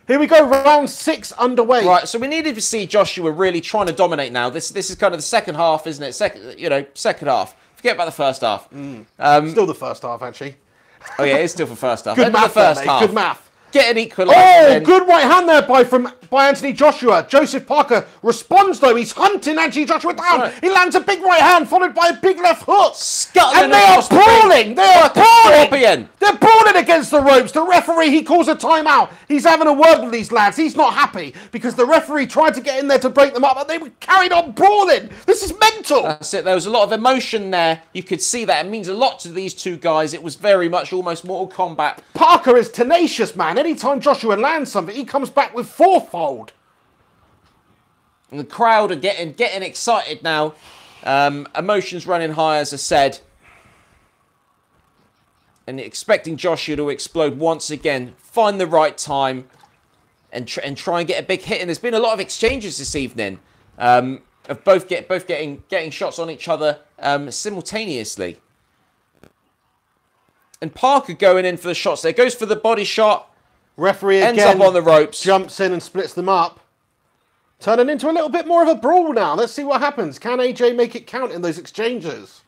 Here we go, round 6 underway. Right, so we needed to see Joshua really trying to dominate now. This is kind of the second half, isn't it? Second half. Forget about the first half. Still the first half, actually. Oh yeah, it's still for first half. Good math, the first half. Good math. Get an equaliser. Oh, good right hand there by Anthony Joshua. Joseph Parker responds, though. He's hunting Anthony Joshua down. Right. He lands a big right hand, followed by a big left hook. Scuttling and they are brawling. They are brawling. They're brawling against the ropes. The referee, he calls a timeout. He's having a word with these lads. He's not happy because the referee tried to get in there to break them up, but they were carried on brawling. This is mental. That's it. There was a lot of emotion there. You could see that. It means a lot to these two guys. It was very much almost Mortal Kombat. Parker is tenacious, man. Anytime Joshua lands something, he comes back with fourfold. And the crowd are getting excited now. Emotions running high, as I said. And expecting Joshua to explode once again. Find the right time. And try and get a big hit. And there's been a lot of exchanges this evening. Of both getting shots on each other simultaneously. And Parker going in for the shots there. Goes for the body shot. Referee ends again up on the ropes. Jumps in and splits them up. Turning into a little bit more of a brawl now. Let's see what happens. Can AJ make it count in those exchanges?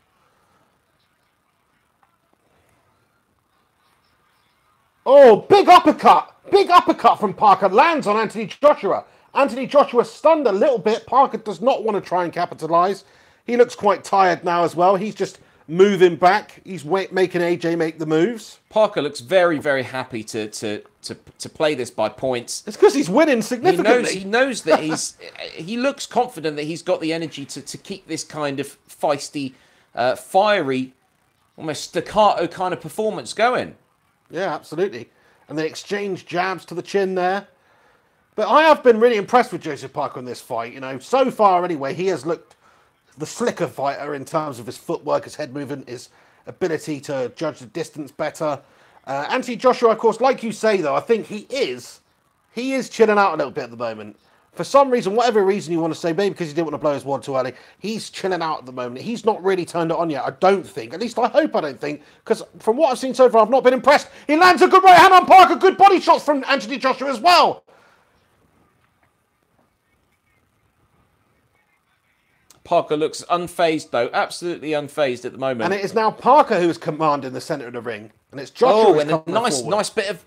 Oh, big uppercut. Big uppercut from Parker. Lands on Anthony Joshua. Anthony Joshua stunned a little bit. Parker does not want to try and capitalise. He looks quite tired now as well. He's just moving back. He's making AJ make the moves. Parker looks very, very happy to play this by points. It's because he's winning significantly. He knows that he looks confident that he's got the energy to keep this kind of feisty, fiery, almost staccato kind of performance going. Yeah, absolutely. And they exchange jabs to the chin there. But I have been really impressed with Joseph Parker in this fight. You know, so far anyway, he has looked the slicker fighter in terms of his footwork, his head movement, his ability to judge the distance better. Anthony Joshua, of course, like you say, though, I think he is chilling out a little bit at the moment. For some reason, whatever reason you want to say, maybe because he didn't want to blow his wad too early, he's chilling out at the moment. He's not really turned it on yet, I don't think. At least I hope I don't think, because from what I've seen so far, I've not been impressed. He lands a good right hand on Parker, good body shots from Anthony Joshua as well. Parker looks unfazed, though. Absolutely unfazed at the moment. And it is now Parker who is commanding the centre of the ring. And it's Joshua who's coming forward. Nice bit of...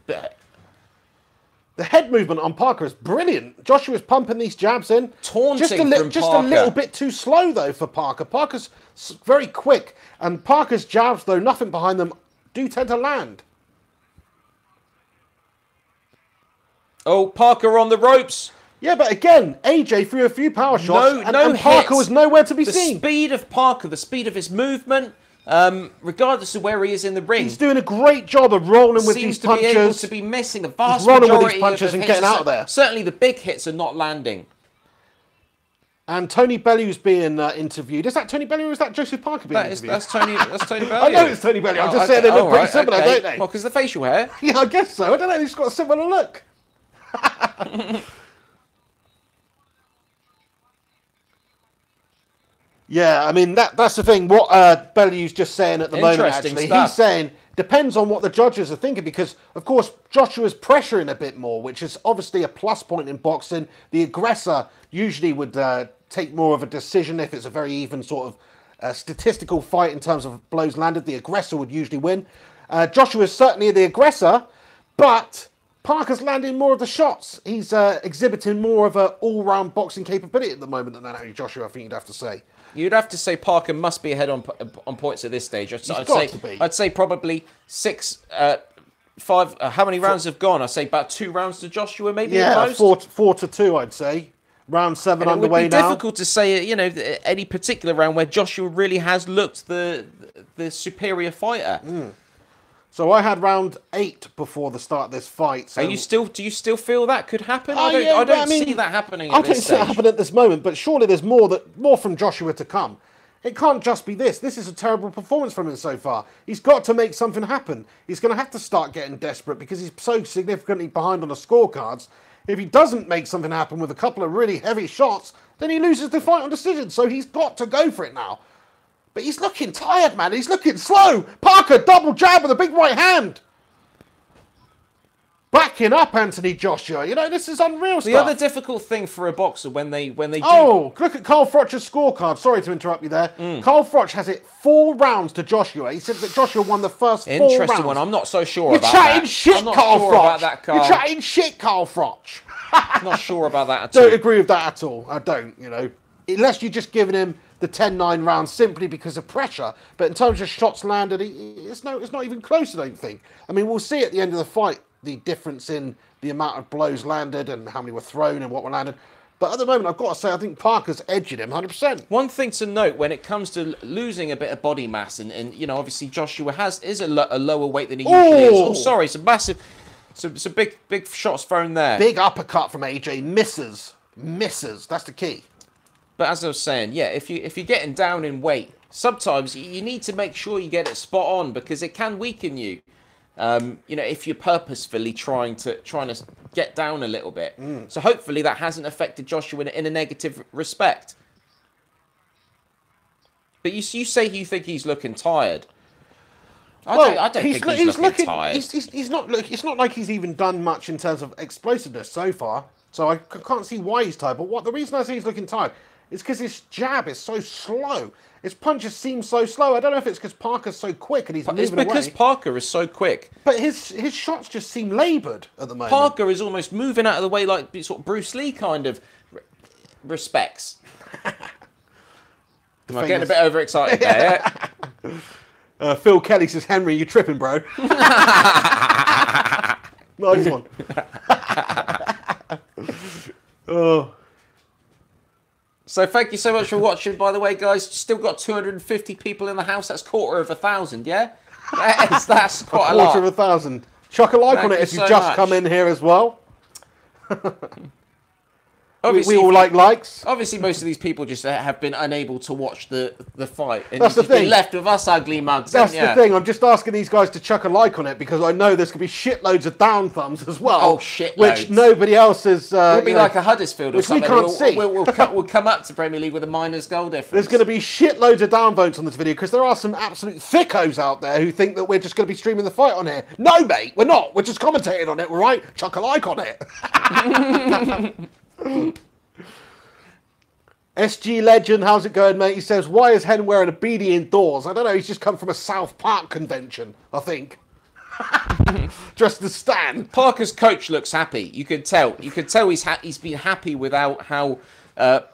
The head movement on Parker is brilliant. Joshua's pumping these jabs in. Taunting just a little bit too slow, though, for Parker. Parker's very quick. And Parker's jabs, though nothing behind them, do tend to land. Oh, Parker on the ropes. Yeah, but again, AJ threw a few power shots, and Parker was nowhere to be seen. The speed of Parker, the speed of his movement, regardless of where he is in the ring, he's doing a great job of rolling with these punches. Seems to be able to be missing the vast rolling majority with these punches and getting out of there. Certainly, the big hits are not landing. And Tony Bellew's being interviewed. Is that Tony Bellew or is that Joseph Parker being interviewed? That's Tony Bellew. I know it's Tony Bellew. I'm just saying they look pretty similar, don't they? Well, because the facial hair. Yeah, I guess so. I don't know. He's got a similar look. Yeah, I mean, that's the thing. What Bellew's just saying at the moment, actually. Stuff. He's saying, depends on what the judges are thinking, because, of course, Joshua's pressuring a bit more, which is obviously a plus point in boxing. The aggressor usually would take more of a decision if it's a very even sort of statistical fight in terms of blows landed. The aggressor would usually win. Joshua's certainly the aggressor, but Parker's landing more of the shots. He's exhibiting more of an all-round boxing capability at the moment than Anthony Joshua, I think you'd have to say. You'd have to say Parker must be ahead on points at this stage. I'd say probably 6, 5. How many rounds have gone? I'd say about 2 rounds to Joshua, maybe. Yeah, 4 to 2, I'd say. Round 7 underway now. It would be difficult to say, you know, any particular round where Joshua really has looked the superior fighter. So I had round 8 before the start of this fight. So do you still feel that could happen? I don't see that happening at this stage. I don't see it happen at this moment, but surely there's more from Joshua to come. It can't just be this. This is a terrible performance from him so far. He's got to make something happen. He's going to have to start getting desperate because he's so significantly behind on the scorecards. If he doesn't make something happen with a couple of really heavy shots, then he loses the fight on decision. So he's got to go for it now. But he's looking tired, man. He's looking slow. Parker, double jab with a big right hand. Backing up Anthony Joshua. You know, this is unreal stuff. The other difficult thing for a boxer when they do... Oh, look at Carl Froch's scorecard. Sorry to interrupt you there. Carl Froch has it 4 rounds to Joshua. He said that Joshua won the first 4 rounds. Interesting one. I'm not so sure about that. You're chatting shit, Carl Froch. You're chatting shit, Carl Froch. Not sure about that at all. Don't agree with that at all. I don't, you know. Unless you're just giving him the 10-9 rounds simply because of pressure. But in terms of shots landed, it's not even close, I don't think. I mean, we'll see at the end of the fight the difference in the amount of blows landed and how many were thrown and what were landed. But at the moment, I've got to say, I think Parker's edging him 100%. One thing to note when it comes to losing a bit of body mass, and you know, obviously Joshua is a lower weight than he usually is. Oh, sorry, some big shots thrown there. Big uppercut from AJ, misses. That's the key. But as I was saying, yeah, if you're getting down in weight, sometimes you need to make sure you get it spot on because it can weaken you. You know, if you're purposefully trying to get down a little bit. So hopefully that hasn't affected Joshua in a negative respect. But you say you think he's looking tired. I don't think he's looking tired. It's not like he's even done much in terms of explosiveness so far. So I can't see why he's tired. But the reason I say he's looking tired is because his jab is so slow. His punches seem so slow. I don't know if it's because Parker's so quick and he's moving away. It's because Parker is so quick. But his shots just seem laboured at the moment. Parker is almost moving out of the way like sort of Bruce Lee kind of respects. Am I getting a bit overexcited there? Yeah? Phil Kelly says, Henry, you tripping, bro. Nice one. Oh. So thank you so much for watching, by the way, guys. Still got 250 people in the house. That's 250, yeah? That's quite a lot. 250. Chuck a like Thank on it you if you've so just much. come in here as well. Obviously, we all like likes. Obviously, most of these people just have been unable to watch the fight. And That's the you've been thing. left with us ugly mugs. That's haven't the you? thing. I'm just asking these guys to chuck a like on it because I know there's going to be shitloads of down thumbs as well. Oh, shitloads. Which nobody else is. It'll be like a Huddersfield or which we something. can't see. We'll come up to Premier League with a minus goal difference. There's going to be shitloads of downvotes on this video because there are some absolute thickos out there who think that we're just going to be streaming the fight on here. No, mate, we're not. We're just commentating on it, all right? Chuck a like on it. SG Legend, how's it going, mate? He says, why is Hen wearing a beanie indoors? I don't know, he's just come from a South Park convention, I think. Dressed as Stan. Parker's coach looks happy. You could tell. You could tell he's been happy without how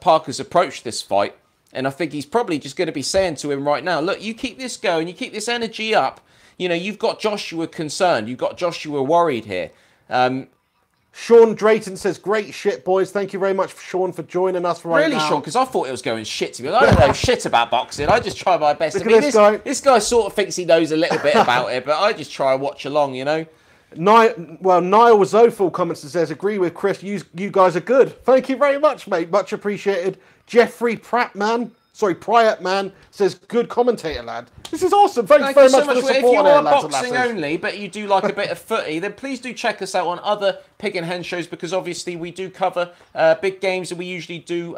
Parker's approached this fight. And I think he's probably just going to be saying to him right now, look, you keep this going, you keep this energy up. You know, you've got Joshua concerned. You've got Joshua worried here. Sean Drayton says, great shit, boys. Thank you very much, Sean, for joining us right now. Really, Sean, because I thought it was going shit to me. I don't know shit about boxing. I just try my best. Look at this guy sort of thinks he knows a little bit about it, but I just try and watch along, you know. Niall Zoful comments and says, agree with Chris, you guys are good. Thank you very much, mate. Much appreciated. Jeffrey Pratt man says, good commentator, lad. This is awesome. Thank you very much for the support. If you on are here, lads and boxing lasses. only, but you do like a bit of footy, then please do check us out on other Pig and Hen shows, because obviously we do cover big games, and we usually do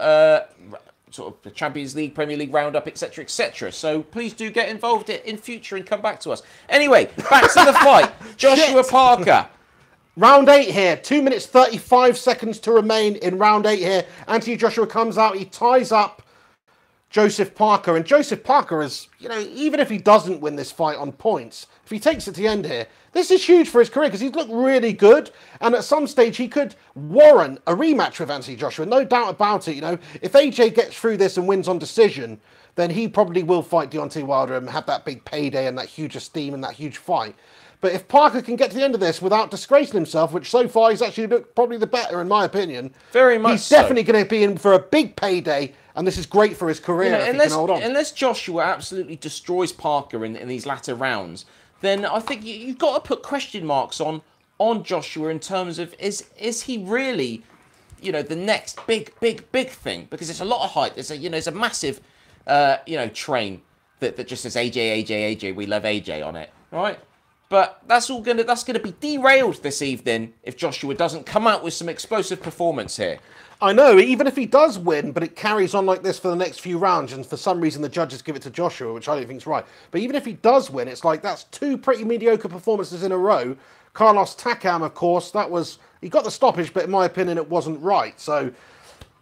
sort of the Champions League, Premier League roundup, etc., etc. So please do get involved in future and come back to us. Anyway, back to the fight. Joshua Parker. Round 8 here. 2 minutes 35 seconds to remain in round 8 here. Anthony Joshua comes out. He ties up Joseph Parker. And Joseph Parker is, you know, even if he doesn't win this fight on points, if he takes it to the end here, this is huge for his career because he's looked really good. And at some stage, he could warrant a rematch with Anthony Joshua. No doubt about it. You know, if AJ gets through this and wins on decision, then he probably will fight Deontay Wilder and have that big payday and that huge esteem and that huge fight. But if Parker can get to the end of this without disgracing himself, which so far he's actually looked probably the better in my opinion, very much he's definitely going to be in for a big payday, and this is great for his career if he can hold on. Unless Joshua absolutely destroys Parker in these latter rounds, then I think you've got to put question marks on Joshua in terms of is he really, you know, the next big thing? Because it's a lot of hype. There's a massive train that just says AJ, we love AJ on it, right? But that's gonna be derailed this evening if Joshua doesn't come out with some explosive performance here. I know, even if he does win, but it carries on like this for the next few rounds, and for some reason the judges give it to Joshua, which I don't think is right. But even if he does win, it's like that's two pretty mediocre performances in a row. Carlos Takam, of course, he got the stoppage, but in my opinion, it wasn't right. So,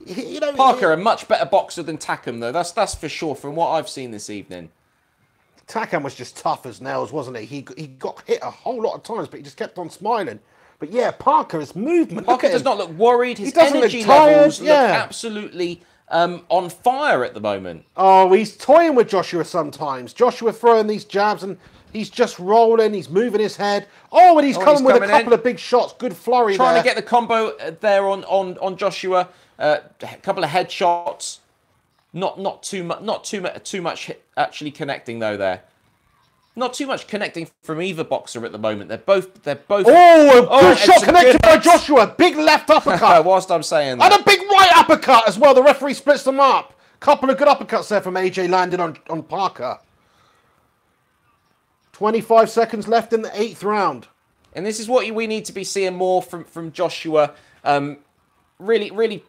you know, Parker, a much better boxer than Takam, though. That's for sure from what I've seen this evening. Takam was just tough as nails, wasn't he? He got hit a whole lot of times, but he just kept on smiling. But yeah, Parker, his movement. Parker does not look worried. His energy levels look absolutely on fire at the moment. Oh, he's toying with Joshua sometimes. Joshua throwing these jabs and he's just rolling. He's moving his head. Oh, and he's coming with a couple of big shots. Good flurry there. Trying to get the combo there on Joshua. A couple of headshots. Not too much actually connecting though there. Not too much connecting from either boxer at the moment. They're both. Oh, a good shot connected by Joshua. Big left uppercut. Whilst I'm saying that. And a big right uppercut as well. The referee splits them up. Couple of good uppercuts there from AJ landing on Parker. 25 seconds left in the 8th round. And this is what we need to be seeing more from Joshua. Really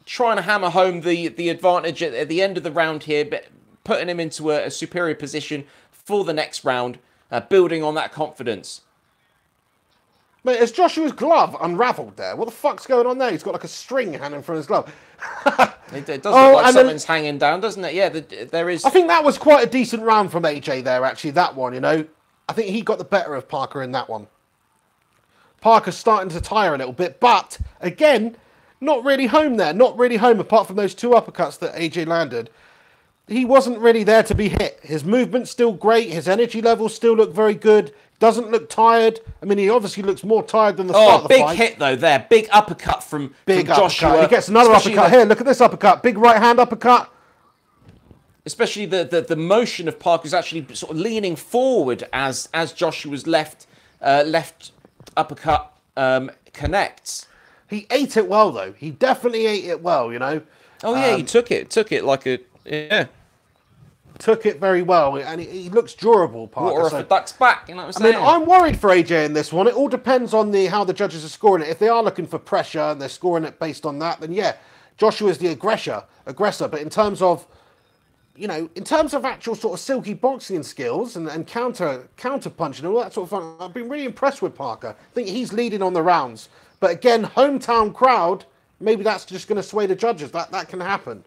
trying to hammer home the advantage at the end of the round here, but putting him into a superior position for the next round, building on that confidence. Mate, has Joshua's glove unravelled there? What the fuck's going on there? He's got like a string hanging from his glove. It does look like something's hanging down, doesn't it? Yeah, there is. I think that was quite a decent round from AJ there, actually, that one, you know. I think he got the better of Parker in that one. Parker's starting to tire a little bit, but, again, not really home there. Not really home, apart from those 2 uppercuts that AJ landed. He wasn't really there to be hit. His movement's still great. His energy levels still look very good. Doesn't look tired. I mean, he obviously looks more tired than the start of the fight. Big hit, though, there. Big uppercut from Joshua. He gets another uppercut here. Look at this uppercut. Big right-hand uppercut. Especially the motion of Parker's actually sort of leaning forward as Joshua's left left uppercut connects. He ate it well, though. He definitely ate it well, you know. Oh, yeah, he took it like a... Yeah. Took it very well, and he looks durable, Parker. Water off a duck's back, you know what I'm saying? I mean, I'm worried for AJ in this one. It all depends on how the judges are scoring it. If they are looking for pressure and they're scoring it based on that, then yeah, Joshua's the aggressor. But in terms of, you know, in terms of actual sort of silky boxing skills and counter punching and all that sort of fun, I've been really impressed with Parker. I think he's leading on the rounds. But again, hometown crowd, maybe that's just going to sway the judges. That can happen.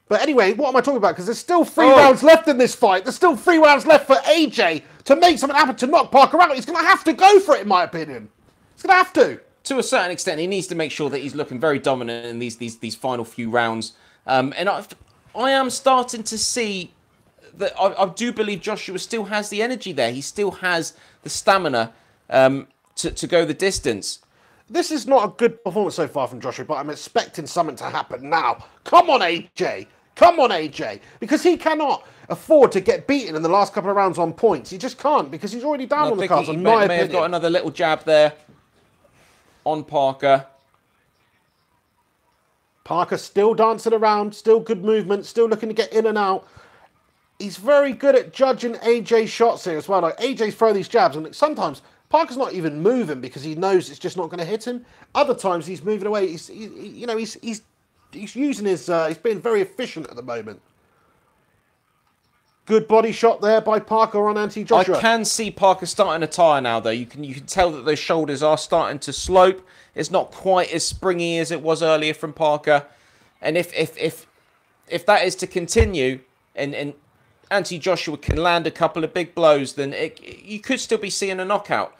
But anyway, what am I talking about? Because there's still 3 rounds left in this fight. There's still 3 rounds left for AJ to make something happen, to knock Parker out. He's going to have to go for it, in my opinion. He's going to have to. To a certain extent, he needs to make sure that he's looking very dominant in these final few rounds. And I am starting to see that I do believe Joshua still has the energy there. He still has the stamina to go the distance. This is not a good performance so far from Joshua, but I'm expecting something to happen now. Come on, AJ. Come on, AJ. Because he cannot afford to get beaten in the last couple of rounds on points. He just can't, because he's already down on the cards, in my opinion. May have got another little jab there on Parker. Parker still dancing around, still good movement, still looking to get in and out. He's very good at judging AJ's shots here as well. Like, AJ's throwing these jabs, and sometimes Parker's not even moving because he knows it's just not going to hit him. Other times he's moving away. He's using his. He's being very efficient at the moment. Good body shot there by Parker on Joshua. I can see Parker starting to tire now, though. You can tell that those shoulders are starting to slope. It's not quite as springy as it was earlier from Parker. And if that is to continue, and Joshua can land a couple of big blows, then you could still be seeing a knockout.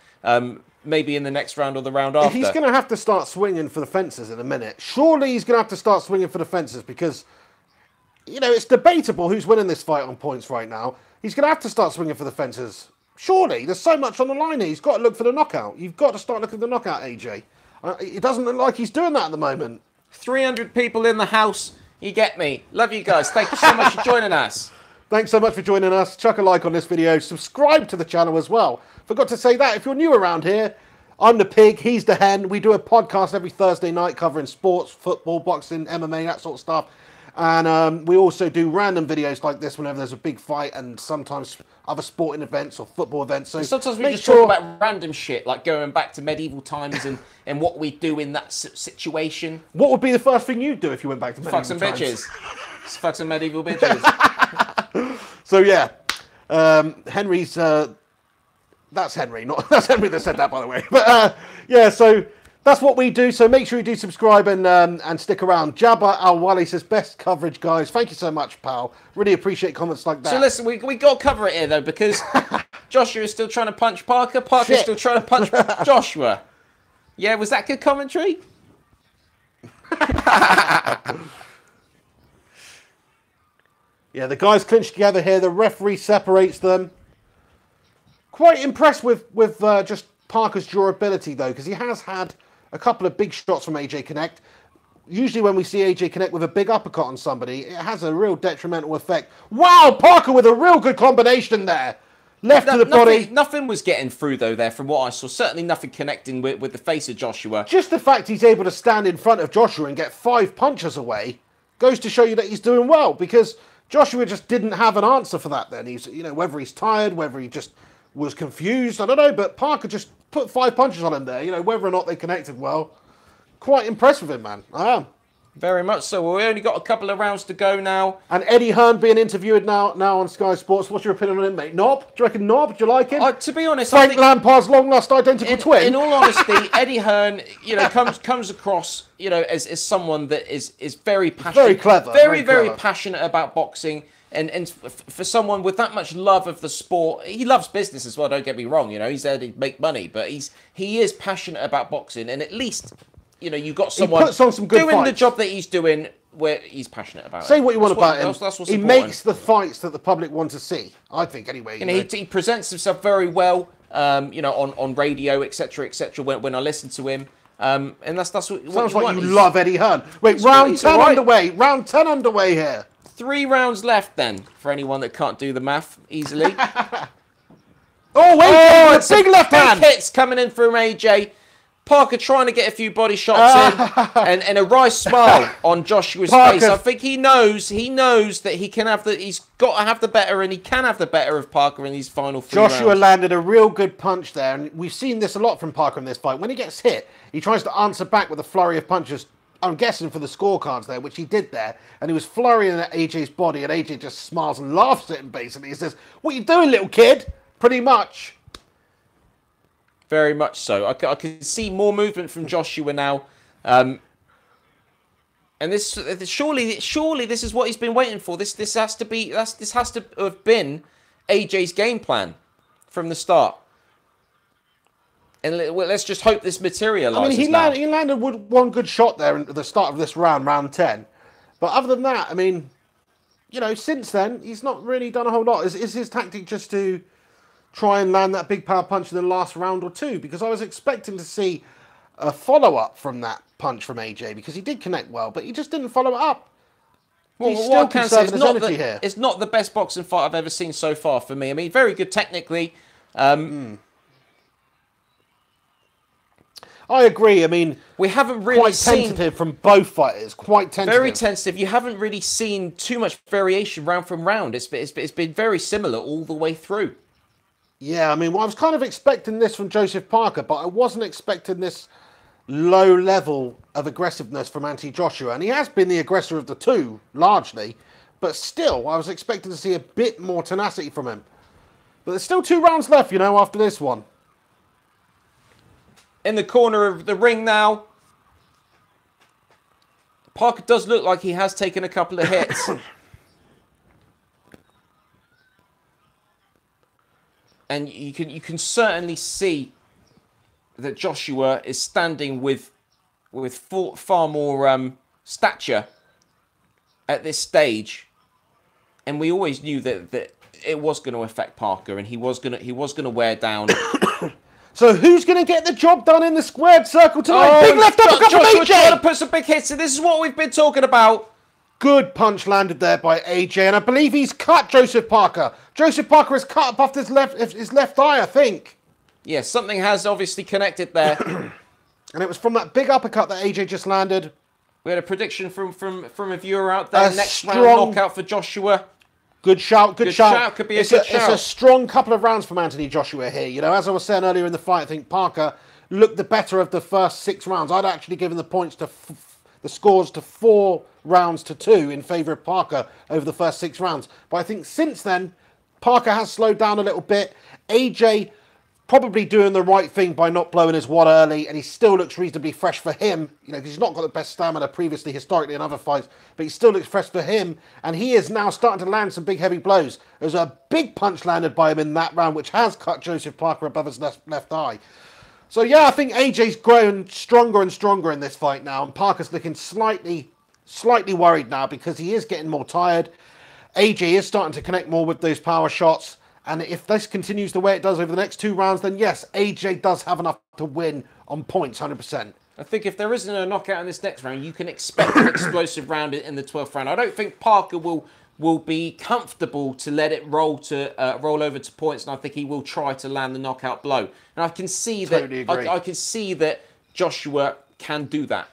Maybe in the next round or the round after. He's going to have to start swinging for the fences in a minute. Surely he's going to have to start swinging for the fences because, you know, it's debatable who's winning this fight on points right now. He's going to have to start swinging for the fences. Surely. There's so much on the line here. He's got to look for the knockout. You've got to start looking for the knockout, AJ. It doesn't look like he's doing that at the moment. 300 people in the house. You get me. Love you guys. Thank you so much for joining us. Thanks so much for joining us. Chuck a like on this video. Subscribe to the channel as well. Forgot to say that. If you're new around here, I'm the pig, he's the hen. We do a podcast every Thursday night covering sports, football, boxing, MMA, that sort of stuff. And we also do random videos like this whenever there's a big fight and sometimes other sporting events or football events. So sometimes we just talk about random shit, like going back to medieval times and what we do in that situation. What would be the first thing you'd do if you went back to medieval times? Fuck some bitches. Just fuck some medieval bitches. So yeah, Henry's... that's Henry, that's Henry that said that, by the way. But yeah, so that's what we do. So make sure you do subscribe and stick around. Jabba Al-Wali says, best coverage, guys. Thank you so much, pal. Really appreciate comments like that. So listen, we got to cover it here, though, because Joshua is still trying to punch Parker. Parker's still trying to punch Joshua. Yeah, was that good commentary? Yeah, the guys clinch together here. The referee separates them. Quite impressed with just Parker's durability, though, because he has had a couple of big shots from AJ Connect. Usually when we see AJ Connect with a big uppercut on somebody, it has a real detrimental effect. Wow, Parker with a real good combination there. Left to the body. Nothing was getting through, though, there, from what I saw. Certainly nothing connecting with the face of Joshua. Just the fact he's able to stand in front of Joshua and get 5 punches away goes to show you that he's doing well, because Joshua just didn't have an answer for that then. He's, you know, whether he's tired, whether he just was confused, I don't know, but Parker just put 5 punches on him there, you know, whether or not they connected well. Quite impressed with him, man. I am. Very much so. Well, we only got a couple of rounds to go now. And Eddie Hearn being interviewed now on Sky Sports. What's your opinion on him, mate? Knob? Do you reckon Knob? Do you like him? To be honest, Frank Lampard's long-lost identical twin. In all honesty, Eddie Hearn, you know, comes across, you know, as someone that is very passionate, very clever, very passionate about boxing. And for someone with that much love of the sport, he loves business as well. Don't get me wrong. You know, he's there to make money, but he is passionate about boxing, and at least, you know, you got someone he puts on some good doing fights. the job that he's doing where he's passionate about. Say what you want about him. That's what's he important. makes the fights that the public want to see. I think, anyway. You know, he presents himself very well. You know, on radio, etc., when I listen to him. And that's what sounds what like you love Eddie Hearn. Wait, round 10 underway. Round 10 underway here. 3 rounds left then, for anyone that can't do the math easily. Oh, wait! with a big left hand. Hits coming in from AJ. Parker trying to get a few body shots in, and a wry smile on Joshua's face. I think he knows that he can have he's got to have the better, and he can have the better of Parker in these final 3 rounds. Joshua landed a real good punch there, and we've seen this a lot from Parker in this fight. When he gets hit, he tries to answer back with a flurry of punches. I'm guessing for the scorecards there, which he did there, and he was flurrying at AJ's body, and AJ just smiles and laughs at him basically. He says, "What you doing, little kid?" Pretty much. Very much so. I can see more movement from Joshua now, and this surely this is what he's been waiting for. This has to have been AJ's game plan from the start. And let's just hope this materialises. I mean, he landed one good shot there at the start of this round 10. But other than that, I mean, you know, since then he's not really done a whole lot. Is his tactic just to try and land that big power punch in the last round or two? Because I was expecting to see a follow-up from that punch from AJ, because he did connect well, but he just didn't follow it up. He's still conserving his energy here. It's not the best boxing fight I've ever seen so far for me. I mean, very good technically. I agree. I mean, we haven't really seen... Quite tentative from both fighters. Quite tentative. Very tentative. You haven't really seen too much variation round from round. It's been very similar all the way through. Yeah, I mean, well, I was kind of expecting this from Joseph Parker, but I wasn't expecting this low level of aggressiveness from Anthony Joshua. And he has been the aggressor of the two, largely. But still, I was expecting to see a bit more tenacity from him. But there's still 2 rounds left, you know, after this one. In the corner of the ring now, Parker does look like he has taken a couple of hits. And you can certainly see that Joshua is standing with far more stature at this stage, and we always knew that it was going to affect Parker, and he was going to wear down. So who's going to get the job done in the squared circle tonight? Big left uppercut from AJ. Trying to put some big hits in. This is what we've been talking about. Good punch landed there by AJ, and I believe he's cut Joseph Parker. Joseph Parker has cut above his left eye, I think. Yeah, something has obviously connected there. And it was from that big uppercut that AJ just landed. We had a prediction from a viewer out there. Next round knockout for Joshua. Good shout, good shout. Could be a good shout. It's a strong couple of rounds from Anthony Joshua here. You know, as I was saying earlier in the fight, I think Parker looked the better of the first 6 rounds. I'd actually given the points to the scores to 4 rounds to 2 in favour of Parker over the first 6 rounds. But I think since then, Parker has slowed down a little bit. AJ probably doing the right thing by not blowing his wad early, and he still looks reasonably fresh for him, you know, because he's not got the best stamina previously, historically in other fights, but he still looks fresh for him, and he is now starting to land some big heavy blows. There's a big punch landed by him in that round, which has cut Joseph Parker above his left eye. So yeah, I think AJ's grown stronger and stronger in this fight now, and Parker's looking slightly worried now because he is getting more tired. AJ is starting to connect more with those power shots. And if this continues the way it does over the next 2 rounds, then yes, AJ does have enough to win on points, 100%. I think if there isn't a knockout in this next round, you can expect an explosive round in the 12th round. I don't think Parker will be comfortable to let it roll over to points, and I think he will try to land the knockout blow. And I can see I can see that Joshua can do that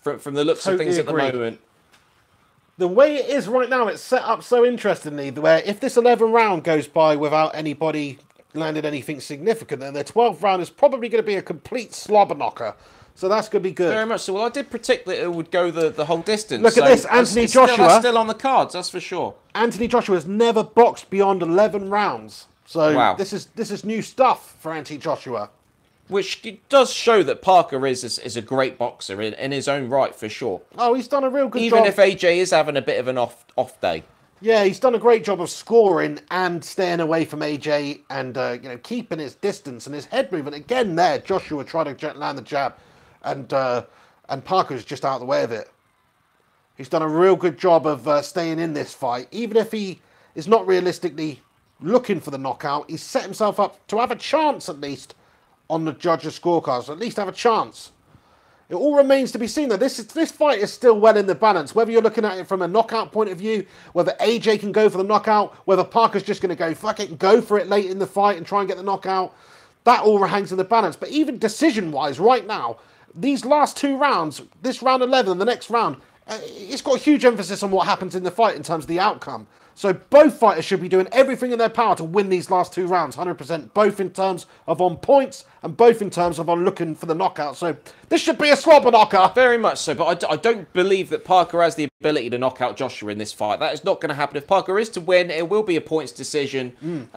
from the looks of things at the moment. The way it is right now, it's set up so interestingly, where if this 11th round goes by without anybody landing anything significant, then the 12th round is probably going to be a complete slobber knocker. So that's going to be good. Very much so. Well, I did predict that it would go the whole distance. Look at this, Anthony Joshua. That's still on the cards, that's for sure. Anthony Joshua has never boxed beyond 11 rounds. So wow. This is new stuff for Anthony Joshua. Which does show that Parker is a great boxer in his own right, for sure. Oh, he's done a real good job. Even if AJ is having a bit of an off day. Yeah, he's done a great job of scoring and staying away from AJ and you know, keeping his distance and his head movement. Again there, Joshua tried to land the jab and Parker's just out of the way of it. He's done a real good job of staying in this fight. Even if he is not realistically looking for the knockout, he's set himself up to have a chance at least on the judges' scorecards, at least have a chance. It all remains to be seen, though. This fight is still well in the balance. Whether you're looking at it from a knockout point of view, whether AJ can go for the knockout, whether Parker's just going to go fuck it and go for it late in the fight and try and get the knockout, that all hangs in the balance. But even decision-wise, right now, these last 2 rounds, this round 11 and the next round, it's got a huge emphasis on what happens in the fight in terms of the outcome. So both fighters should be doing everything in their power to win these last 2 rounds, 100%, both in terms of on points and both in terms of on looking for the knockout. So this should be a slobber knocker. Very much so, but I don't believe that Parker has the ability to knock out Joshua in this fight. That is not going to happen. If Parker is to win, it will be a points decision.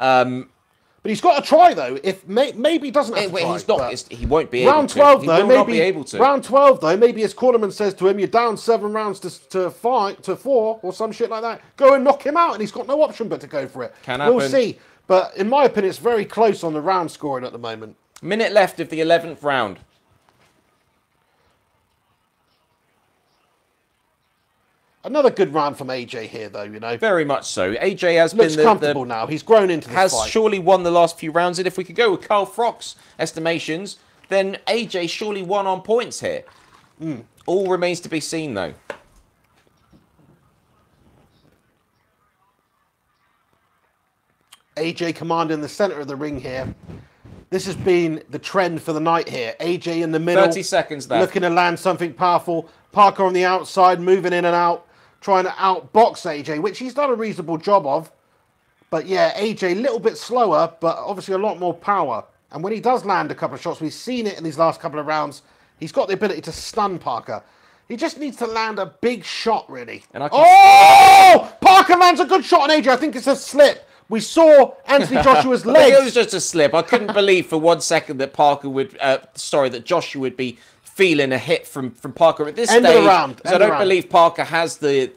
But he's got to try, though. If maybe he doesn't have to try. He's not. He won't be able to. Round 12, though, he will not be able to. Round 12, though, maybe his cornerman says to him, you're down 7 rounds to 4 or some shit like that. Go and knock him out, and he's got no option but to go for it. Can happen. We'll see. But in my opinion, it's very close on the round scoring at the moment. Minute left of the 11th round. Another good round from AJ here, though, you know. Very much so. AJ has looks comfortable now. He's grown into this has fight. Surely won the last few rounds. And if we could go with Carl Frock's estimations, then AJ surely won on points here. All remains to be seen, though. AJ commanding the centre of the ring here. This has been the trend for the night here. AJ in the middle. 30 seconds left. Looking to land something powerful. Parker on the outside, moving in and out. Trying to outbox AJ, which he's done a reasonable job of. But yeah, AJ a little bit slower, but obviously a lot more power. And when he does land a couple of shots, we've seen it in these last couple of rounds, he's got the ability to stun Parker. He just needs to land a big shot, really. And Parker lands a good shot on AJ. I think it's a slip. We saw Anthony Joshua's legs. It was just a slip. I couldn't believe for 1 second that Parker would, that Joshua would be feeling a hit from Parker at this stage. End of the round. I don't believe Parker has the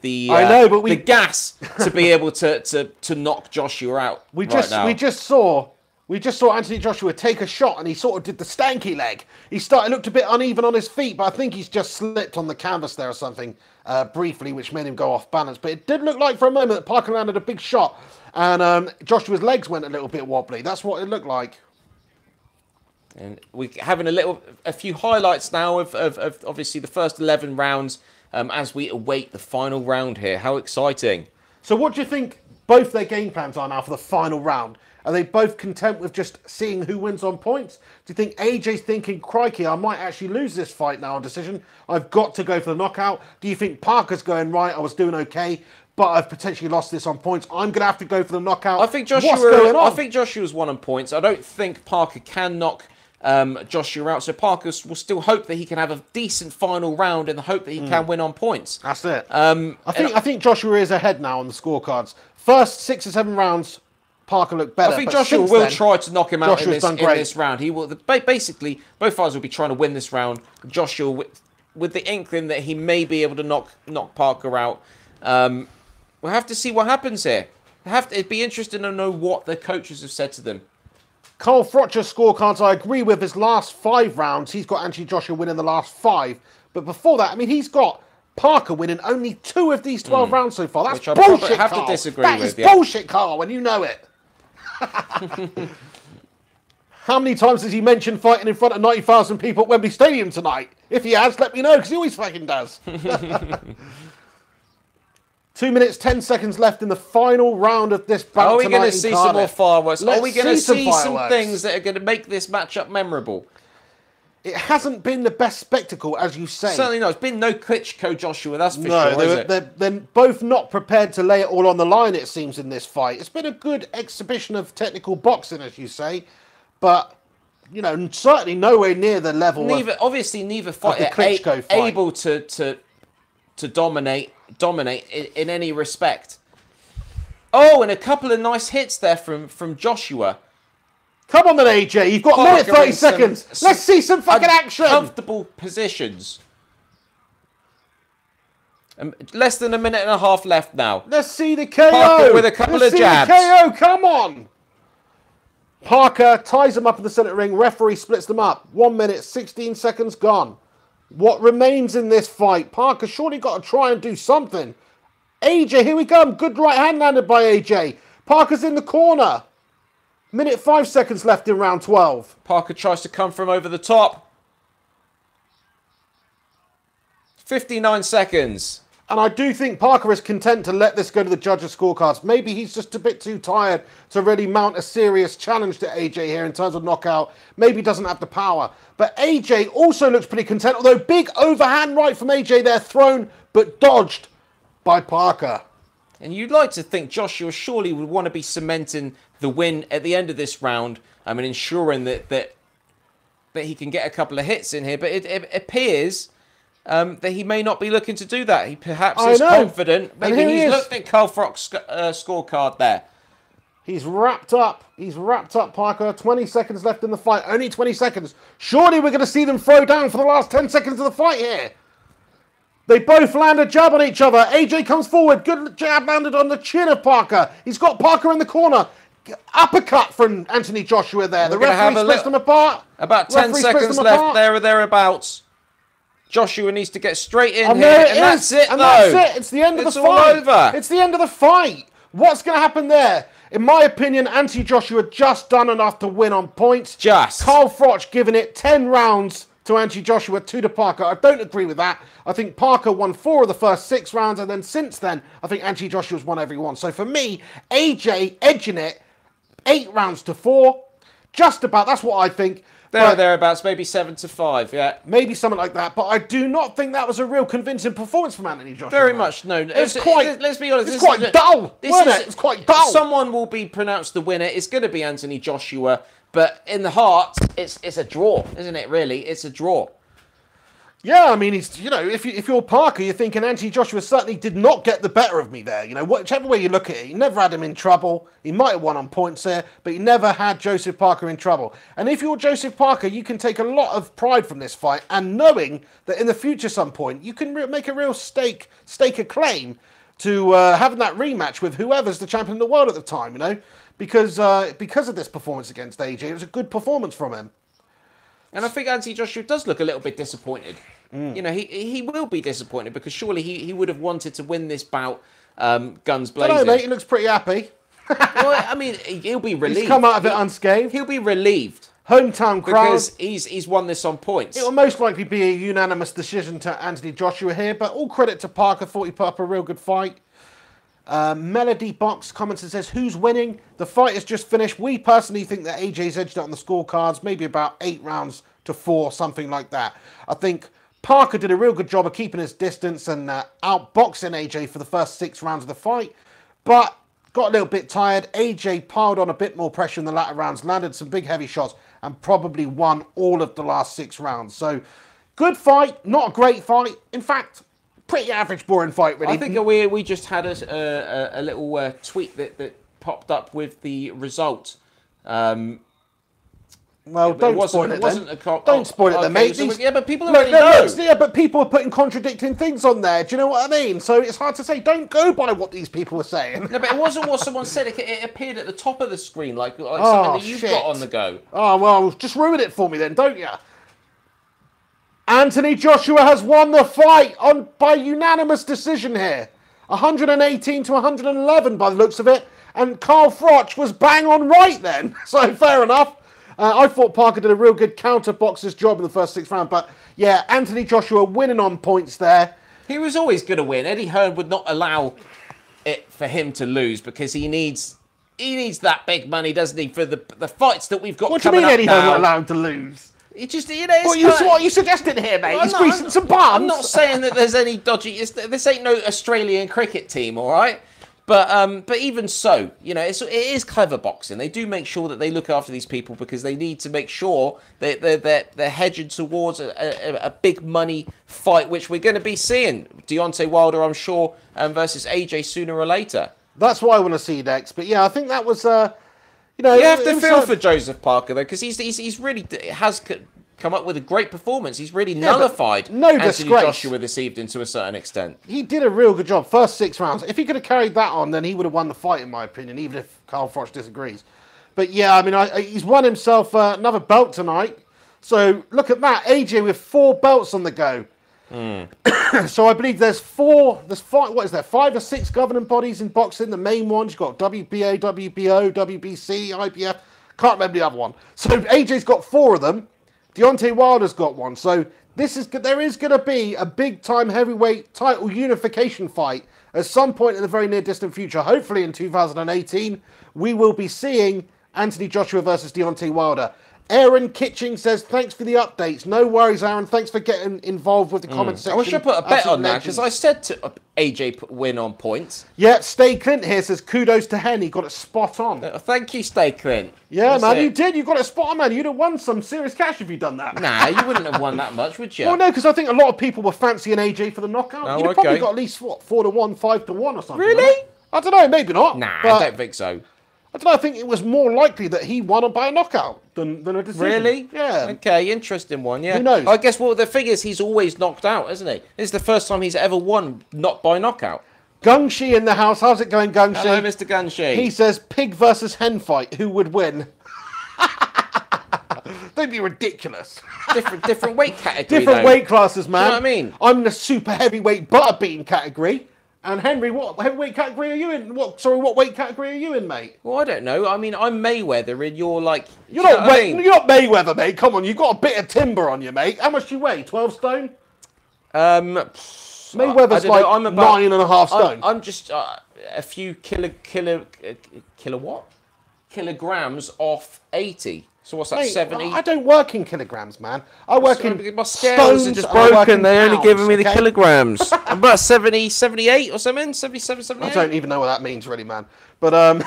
gas to be able to knock Joshua out. We just saw Anthony Joshua take a shot, and he sort of did the stanky leg. He looked a bit uneven on his feet, but I think he's just slipped on the canvas there or something briefly, which made him go off balance. But it did look like for a moment that Parker landed a big shot, and Joshua's legs went a little bit wobbly. That's what it looked like. And we're having a few highlights now of obviously the first 11 rounds as we await the final round here. How exciting. So what do you think both their game plans are now for the final round? Are they both content with just seeing who wins on points? Do you think AJ's thinking, crikey, I might actually lose this fight now on decision. I've got to go for the knockout. Do you think Parker's going, right, I was doing okay, but I've potentially lost this on points. I'm going to have to go for the knockout. I think Joshua's won on points. I don't think Parker can knock Joshua out. So Parker will still hope that he can have a decent final round in the hope that he can win on points. That's it. I think Joshua is ahead now on the scorecards. First 6 or 7 rounds, Parker looked better. I think Joshua will try to knock him out in this round. He will basically both fighters will be trying to win this round. Joshua with the inkling that he may be able to knock Parker out. We'll have to see what happens here. It'd be interesting to know what the coaches have said to them. Carl Frock's scorecards, I agree with his last 5 rounds. He's got Anthony Joshua winning the last 5. But before that, I mean, he's got Parker winning only 2 of these 12 rounds so far. That's bullshit, Carl. To disagree that with. That is bullshit, Carl, and you know it. How many times has he mentioned fighting in front of 90,000 people at Wembley Stadium tonight? If he has, let me know, because he always fucking does. 2 minutes, 10 seconds left in the final round of this battle. Are we going to see some more fireworks? Are we going to see some things that are going to make this matchup memorable? It hasn't been the best spectacle, as you say. Certainly not. It's been no Klitschko Joshua, that's for sure, they're both not prepared to lay it all on the line, it seems, in this fight. It's been a good exhibition of technical boxing, as you say, but, you know, certainly nowhere near the level obviously, neither fighter able to dominate in any respect. Oh, and a couple of nice hits there from Joshua. Come on then, AJ. You've got a minute 30 seconds. Let's see some fucking action. Comfortable positions. Less than a minute and a half left now. Let's see the KO. Parker with a couple of jabs. The KO. Come on. Parker ties them up in the centre ring. Referee splits them up. 1 minute, 16 seconds gone. What remains in this fight? Parker surely got to try and do something. AJ, here we come. Good right hand landed by AJ. Parker's in the corner. Minute 5 seconds left in round 12. Parker tries to come from over the top. 59 seconds. And I do think Parker is content to let this go to the judges' scorecards. Maybe he's just a bit too tired to really mount a serious challenge to AJ here in terms of knockout. Maybe he doesn't have the power. But AJ also looks pretty content, although big overhand right from AJ there, thrown but dodged by Parker. And you'd like to think Joshua surely would want to be cementing the win at the end of this round. I mean, ensuring that he can get a couple of hits in here. But it appears that he may not be looking to do that. He perhaps is confident. Maybe he's looked at Carl Froch's scorecard there. He's wrapped up. He's wrapped up, Parker. 20 seconds left in the fight. Only 20 seconds. Surely we're going to see them throw down for the last 10 seconds of the fight here. They both land a jab on each other. AJ comes forward. Good jab landed on the chin of Parker. He's got Parker in the corner. Uppercut from Anthony Joshua there. The referee splits them apart. About 10 seconds left there or thereabouts. Joshua needs to get straight in here, and that's it, though. That's it. It's the end of the fight. It's all over. It's the end of the fight. What's going to happen there? In my opinion, Anthony Joshua just done enough to win on points. Just. Carl Froch giving it 10 rounds to Anthony Joshua, 2 to Parker. I don't agree with that. I think Parker won 4 of the first 6 rounds, and then since then, I think Anthony Joshua's won every one. So for me, AJ edging it 8 rounds to 4. Just about. That's what I think. Thereabouts, maybe 7 to 5, yeah. Maybe something like that, but I do not think that was a real convincing performance from Anthony Joshua. Very much, no. Let's be honest. It's quite dull, wasn't it? It's quite dull. Someone will be pronounced the winner. It's going to be Anthony Joshua, but in the heart, it's a draw, isn't it, really? It's a draw. Yeah, I mean, if you're Parker, you're thinking Anthony Joshua certainly did not get the better of me there. Whichever way you look at it, he never had him in trouble. He might have won on points there, but he never had Joseph Parker in trouble. And if you're Joseph Parker, you can take a lot of pride from this fight, and knowing that in the future some point, you can make a real stake a claim to having that rematch with whoever's the champion of the world at the time, because of this performance against AJ. It was a good performance from him. And I think Anthony Joshua does look a little bit disappointed. He will be disappointed because surely he would have wanted to win this bout guns blazing. I don't know, mate. He looks pretty happy. Well, I mean, he'll be relieved. He's come out of it unscathed. He'll be relieved. Hometown crowd. Because he's won this on points. It will most likely be a unanimous decision to Anthony Joshua here, but all credit to Parker. Thought he put up a real good fight. Melody Box comments and says, who's winning? The fight is just finished. We personally think that AJ's edged it on the scorecards, maybe about 8 rounds to 4, something like that. I think Parker did a real good job of keeping his distance and outboxing AJ for the first 6 rounds of the fight, but got a little bit tired. AJ piled on a bit more pressure in the latter rounds, landed some big heavy shots, and probably won all of the last 6 rounds. So, good fight, not a great fight. In fact, pretty average, boring fight, really. I think we just had a little tweet that popped up with the result. Well, don't spoil it then. Don't spoil it then, mate. Yeah, but people already know. Yeah, but people are putting contradicting things on there. Do you know what I mean? So it's hard to say. Don't go by what these people are saying. No, but it wasn't what someone said. It appeared at the top of the screen, like something that you've got on the go. Oh, well, just ruin it for me then, don't you? Anthony Joshua has won the fight by unanimous decision here. 118 to 111 by the looks of it. And Carl Froch was bang on right then. So fair enough. I thought Parker did a real good counter-boxer's job in the first 6 rounds. But yeah, Anthony Joshua winning on points there. He was always going to win. Eddie Hearn would not allow it for him to lose because he needs that big money, doesn't he, for the fights that we've got coming up now. What do you mean Eddie Hearn won't allow him to lose? It just, what you suggesting here, mate? Well, he's greasing some palms. I'm not saying that there's any dodgy. This ain't no Australian cricket team, all right? But even so, it is clever boxing. They do make sure that they look after these people because they need to make sure that they're hedging towards a big money fight, which we're going to be seeing. Deontay Wilder, I'm sure, versus AJ sooner or later. That's what I want to see next. But yeah, I think that was, you have to feel for Joseph Parker though, because he's really has come up with a great performance. He's really nullified Anthony Joshua this evening to a certain extent. He did a real good job. First 6 rounds. If he could have carried that on, then he would have won the fight, in my opinion, even if Carl Froch disagrees. But yeah, I mean, he's won himself another belt tonight. So look at that. AJ with 4 belts on the go. So I believe there's 5 or 6 governing bodies in boxing. The main ones, you've got WBA, WBO, WBC, IBF. Can't remember the other one. So AJ's got 4 of them. Deontay Wilder's got 1. So there is going to be a big-time heavyweight title unification fight at some point in the very near-distant future. Hopefully in 2018, we will be seeing Anthony Joshua versus Deontay Wilder. Aaron Kitching says, thanks for the updates. No worries, Aaron. Thanks for getting involved with the comment section. I wish I put a bet on that, because I said to AJ win on points. Yeah, Stay Clint here says, kudos to Hen. He got it spot on. Thank you, Stay Clint. Yeah, man, you did. You got it spot on, man. You'd have won some serious cash if you'd done that. Nah, you wouldn't have won that much, would you? Well, no, because I think a lot of people were fancying AJ for the knockout. Oh, You'd have probably got at least, 4-1, 5-1 or something. Really? I don't know, maybe not. Nah, I don't think so. I don't know, I think it was more likely that he won by a knockout than a decision. Really? Yeah. Okay, interesting one, yeah. Who knows? I guess, well, the thing is, he's always knocked out, isn't he? This is the first time he's ever won not by knockout. Gungshi in the house. How's it going, Gungshi? Hello, Mr. Gungshi. He says, pig versus hen fight. Who would win? Don't be ridiculous. Different weight category, Different weight classes, man. Do you know what I mean? I'm in the super heavyweight butterbean category. And Henry, what heavyweight category are you in? What weight category are you in, mate? Well, I don't know. I mean, I'm Mayweather, and you're like... You're not Mayweather, mate. Come on, you've got a bit of timber on you, mate. How much do you weigh? 12 stone? Mayweather's like I'm about 9.5 stone. I'm just a few kilograms off 80. So what's that, Mate, 70? I don't work in kilograms, man. I work in my scales stones. are just I work broken. in They're only pounds, giving me the okay? kilograms. I'm about 70, 78 or something. 77, 78. I don't even know what that means, really, man. But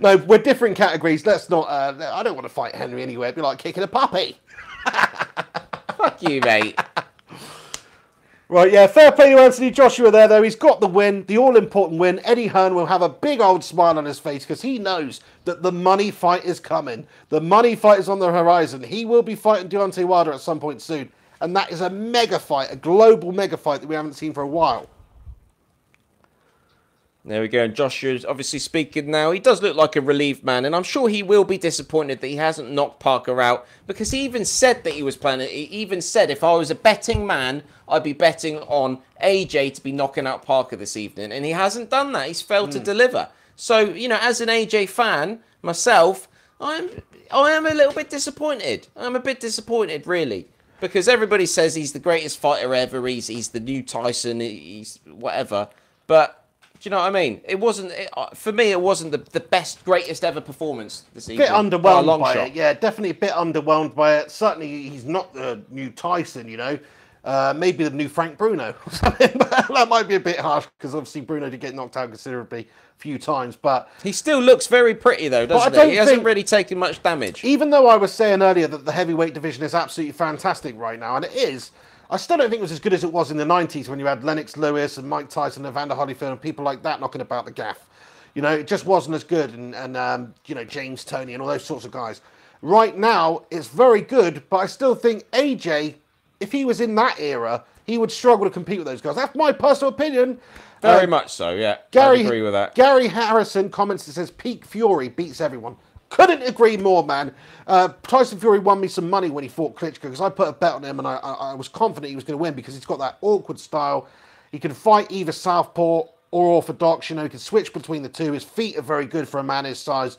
no, we're different categories. Let's not. I don't want to fight Henry anyway. It'd be like kicking a puppy. Fuck you, mate. Right, yeah, fair play to Anthony Joshua there, though. He's got the win, the all-important win. Eddie Hearn will have a big old smile on his face because he knows that the money fight is coming. The money fight is on the horizon. He will be fighting Deontay Wilder at some point soon. And that is a mega fight, a global mega fight that we haven't seen for a while. There we go. And Joshua's obviously speaking now. He does look like a relieved man, and I'm sure he will be disappointed that he hasn't knocked Parker out, because he even said that he was planning. He even said, if I was a betting man, I'd be betting on AJ to be knocking out Parker this evening, and he hasn't done that. He's failed to deliver. So, you know, as an AJ fan myself, I am a little bit disappointed. I'm a bit disappointed, really, because everybody says he's the greatest fighter ever. He's the new Tyson. He's whatever, but. Do you know what I mean? It wasn't, for me, it wasn't the best, greatest ever performance this evening. Bit underwhelmed by it, yeah, definitely a bit underwhelmed by it. Certainly, he's not the new Tyson, you know. Maybe the new Frank Bruno or something, but that might be a bit harsh because obviously Bruno did get knocked out considerably a few times. But he still looks very pretty, though, doesn't he? He hasn't really taken much damage. Even though I was saying earlier that the heavyweight division is absolutely fantastic right now, and it is, I still don't think it was as good as it was in the 90s when you had Lennox Lewis and Mike Tyson and Evander Holyfield and people like that knocking about the gaff. You know, it just wasn't as good. And you know, James Toney and all those sorts of guys. Right now, it's very good, but I still think AJ, if he was in that era, he would struggle to compete with those guys. That's my personal opinion. Very much so, yeah. I agree with that. Gary Harrison comments and says, peak Fury beats everyone. Couldn't agree more, man. Tyson Fury won me some money when he fought Klitschko because I put a bet on him and I was confident he was going to win because he's got that awkward style. He can fight either southpaw or orthodox. You know, he can switch between the two. His feet are very good for a man his size.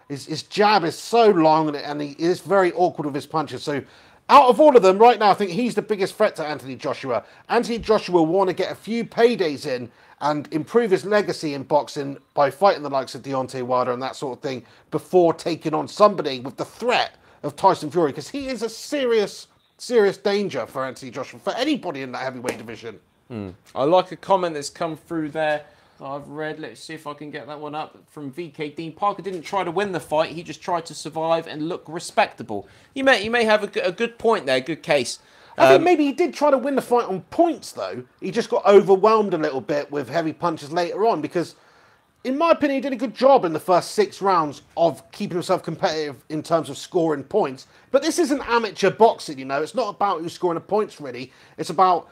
His jab is so long and he is very awkward with his punches. So out of all of them right now, I think he's the biggest threat to Anthony Joshua. Anthony Joshua will want to get a few paydays in and improve his legacy in boxing by fighting the likes of Deontay Wilder and that sort of thing before taking on somebody with the threat of Tyson Fury, because he is a serious, serious danger for Anthony Joshua, for anybody in that heavyweight division. I like a comment that's come through there that I've read. Let's see if I can get that one up from VK Dean. Parker didn't try to win the fight. He just tried to survive and look respectable. You may have a good point there, good case. I think maybe he did try to win the fight on points, though. He just got overwhelmed a little bit with heavy punches later on because, in my opinion, he did a good job in the first 6 rounds of keeping himself competitive in terms of scoring points. But this isn't amateur boxing, you know. It's not about who's scoring the points, really. It's about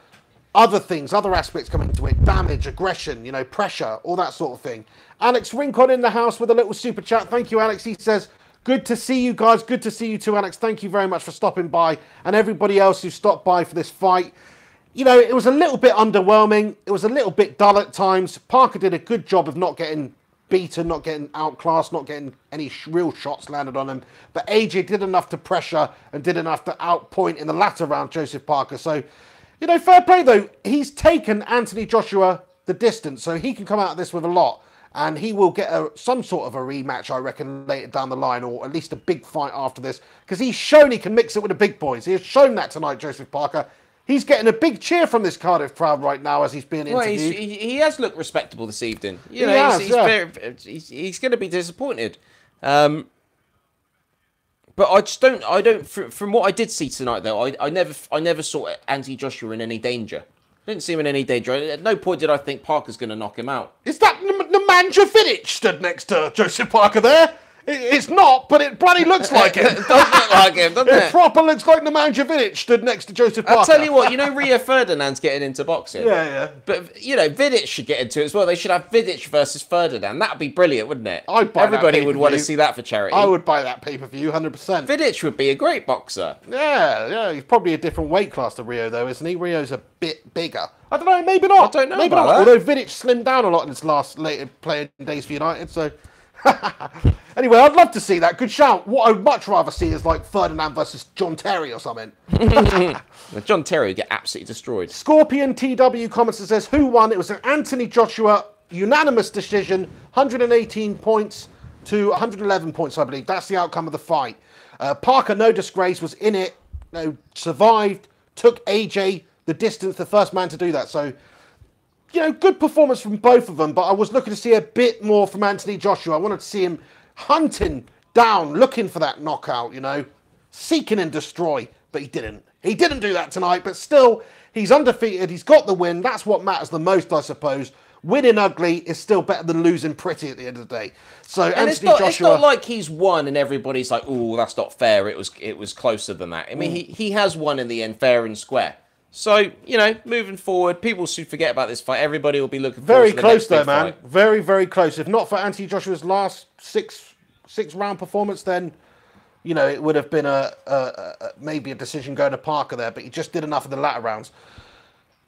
other things, other aspects coming into it. Damage, aggression, you know, pressure, all that sort of thing. Alex Rincon in the house with a little super chat. Thank you, Alex. He says, good to see you guys. Good to see you too, Alex. Thank you very much for stopping by. And everybody else who stopped by for this fight. You know, it was a little bit underwhelming. It was a little bit dull at times. Parker did a good job of not getting beaten, not getting outclassed, not getting any real shots landed on him. But AJ did enough to pressure and did enough to outpoint in the latter round Joseph Parker. So, you know, fair play though. He's taken Anthony Joshua the distance, so he can come out of this with a lot. And he will get some sort of a rematch, I reckon, later down the line, or at least a big fight after this. Because he's shown he can mix it with the big boys. He has shown that tonight, Joseph Parker. He's getting a big cheer from this Cardiff crowd right now as he's being interviewed. Well, he has looked respectable this evening. You know, he's going to be disappointed. But I just don't. From what I did see tonight, though, I never saw Anthony Joshua in any danger. Didn't see him in any danger. At no point did I think Parker's going to knock him out. Is that Nemanja Vidic stood next to Joseph Parker there? It's not, but it bloody looks like it. It does look like him, doesn't it? It proper looks like Nemanja Vidic stood next to Joseph Parker. I'll tell you what, you know Rio Ferdinand's getting into boxing. Yeah. But, you know, Vidic should get into it as well. They should have Vidic versus Ferdinand. That would be brilliant, wouldn't it? I'd buy Everybody would want to see that for charity. I would buy that pay-per-view, 100%. Vidic would be a great boxer. Yeah. He's probably a different weight class to Rio, though, isn't he? Rio's a bit bigger. I don't know, maybe not. I don't know maybe about not. that. Although Vidic slimmed down a lot in his later playing days for United, so... Anyway, I'd love to see that. Good shout. What I'd much rather see is like Ferdinand versus John Terry or something. John Terry would get absolutely destroyed. Scorpion TW comments and says, who won? It was an Anthony Joshua unanimous decision, 118 points to 111 points, I believe. That's the outcome of the fight. Parker, no disgrace, was in it, survived, took AJ the distance, the first man to do that. So, you know, good performance from both of them, but I was looking to see a bit more from Anthony Joshua. I wanted to see him hunting down, looking for that knockout, you know, seeking and destroy, but he didn't. He didn't do that tonight, but still, he's undefeated. He's got the win. That's what matters the most, I suppose. Winning ugly is still better than losing pretty at the end of the day. So, and Anthony Joshua... It's not like he's won and everybody's like, oh, that's not fair. It was closer than that. I mean, he has won in the end, fair and square. So, you know, moving forward, people should forget about this fight. Everybody will be looking forward to the very next close, though, big man. fight. Very, very close. If not for Anthony Joshua's last six round performance, then, you know, it would have been maybe a decision going to Parker there, but he just did enough in the latter rounds.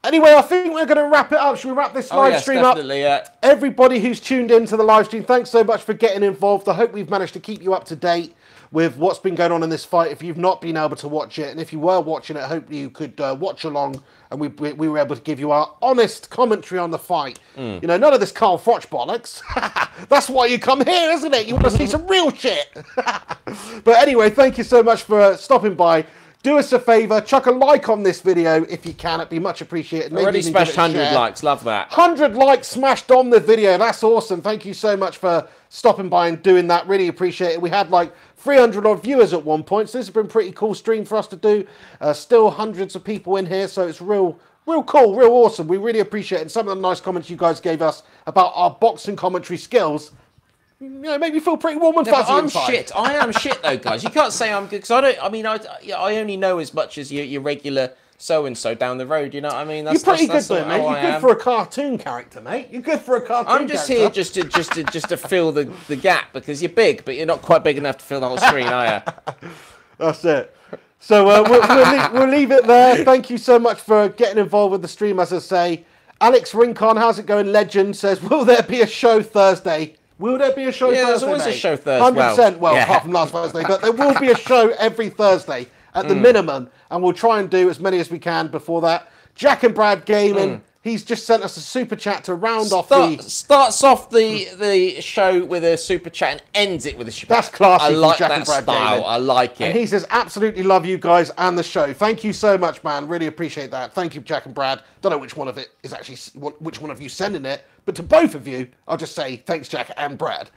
Anyway, I think we're going to wrap it up. Should we wrap this live stream up? Yeah. Everybody who's tuned into the live stream, thanks so much for getting involved. I hope we've managed to keep you up to date with what's been going on in this fight. If you've not been able to watch it, and if you were watching it, I hope you could watch along, and we were able to give you our honest commentary on the fight. You know, none of this Carl Froch bollocks. That's why you come here, isn't it? You want to see some real shit. But anyway, thank you so much for stopping by. Do us a favour, chuck a like on this video if you can. It'd be much appreciated. Maybe Already smashed 100 likes. Love that. 100 likes smashed on the video. That's awesome. Thank you so much for stopping by and doing that. Really appreciate it. We had like 300 odd viewers at one point, so this has been a pretty cool stream for us to do. Still hundreds of people in here, so it's real cool, real awesome. We really appreciate it. And some of the nice comments you guys gave us about our boxing commentary skills, you know, make me feel pretty warm and fuzzy inside. Shit. I am shit though, guys. You can't say I'm good because I only know as much as your regular so-and-so down the road, you know what I mean? You're pretty good though, mate. You're good for a cartoon character, mate. You're good for a cartoon I'm just here just to fill the gap because you're big, but you're not quite big enough to fill the whole screen, are you? That's it. So we'll leave it there. Thank you so much for getting involved with the stream, as I say. Alex Rincon, how's it going? Legend says, will there be a show Thursday? Will there be a show Thursday? Yeah, there's always a show Thursday. 100%. Well, apart from last Thursday, but there will be a show every Thursday at the minimum, and we'll try and do as many as we can before that. Jack and Brad Gaming, he's just sent us a super chat to round off starts off the show with a super chat and ends it with a super chat. That's classy. I like Jack that and Brad style. Gaming. I like it. And he says, absolutely love you guys and the show. Thank you so much, man. Really appreciate that. Thank you, Jack and Brad. Don't know which one of it is actually, which one of you sending it, but to both of you, I'll just say thanks, Jack and Brad.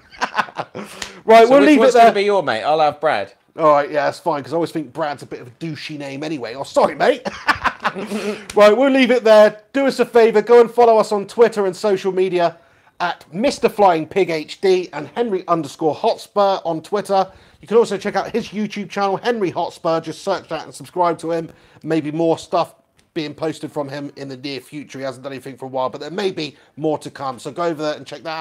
Right, we'll leave it there. What's going to be your mate? I'll have Brad. All right, yeah, that's fine, because I always think Brad's a bit of a douchey name anyway. Oh, sorry, mate. Right, we'll leave it there. Do us a favour, go and follow us on Twitter and social media at Mr. Flying Pig HD and Henry_Hotspur on Twitter. You can also check out his YouTube channel, Henry Hotspur. Just search that and subscribe to him. Maybe more stuff being posted from him in the near future. He hasn't done anything for a while, but there may be more to come. So go over there and check that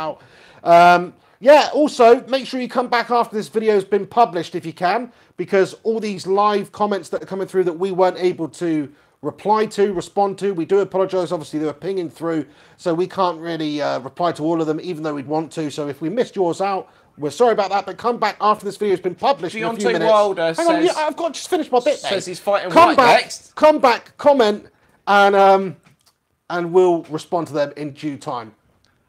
out. Yeah, also, make sure you come back after this video has been published if you can, because all these live comments that are coming through that we weren't able to respond to. We do apologise. Obviously, they were pinging through, so we can't really reply to all of them, even though we'd want to. So if we missed yours out, we're sorry about that. But come back after this video has been published in a few minutes. Deontay Wilder Hang on, says... I've got to just finish my bit, mate. Says he's fighting White next. Come back, comment, and we'll respond to them in due time.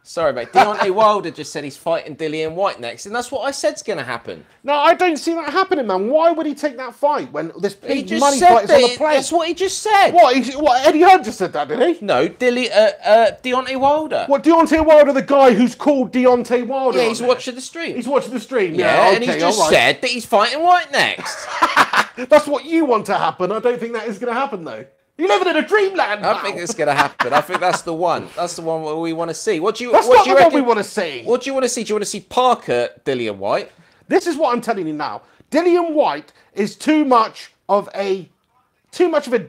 Sorry, mate. Deontay Wilder just said he's fighting Dillian White next, and that's what I said's going to happen. No, I don't see that happening, man. Why would he take that fight when this big money said fight is on the plate? That's what he just said. What? Eddie Hearn just said that, did he? No, Deontay Wilder. What, Deontay Wilder, the guy who's called Deontay Wilder? Yeah, he's watching the stream. He's watching the stream. Yeah, okay, and he just said that he's fighting White next. That's what you want to happen. I don't think that is going to happen, though. You're living in a dreamland. I think it's going to happen. I think that's the one. That's the one where we want to see. That's not the one we want to see. What do you want to see? Do you want to see Parker, Dillian White? This is what I'm telling you now. Dillian White is too much of a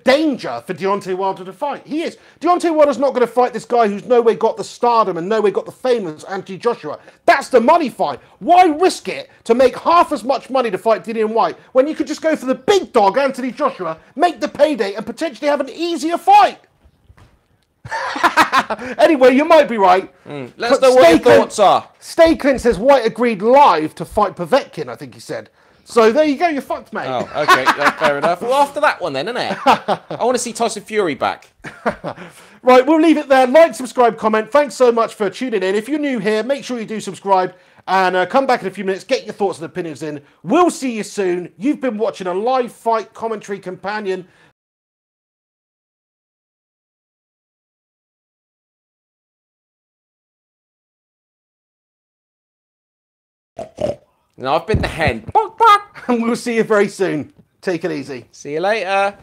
danger for Deontay Wilder to fight. He is. Deontay Wilder's not going to fight this guy who's no way got the stardom and no way got the fame as Anthony Joshua. That's the money fight. Why risk it to make half as much money to fight Dillian White when you could just go for the big dog, Anthony Joshua, make the payday and potentially have an easier fight? Anyway, you might be right. Let's know what your thoughts are. Stay Clint says White agreed live to fight Povetkin, I think he said. So there you go, you're fucked, mate. Oh, okay, fair enough. Well, after that one then, innit? I want to see Tyson Fury back. Right, we'll leave it there. Like, subscribe, comment. Thanks so much for tuning in. If you're new here, make sure you do subscribe and come back in a few minutes. Get your thoughts and opinions in. We'll see you soon. You've been watching a live fight commentary companion. No, I've been the hen. And we'll see you very soon. Take it easy. See you later.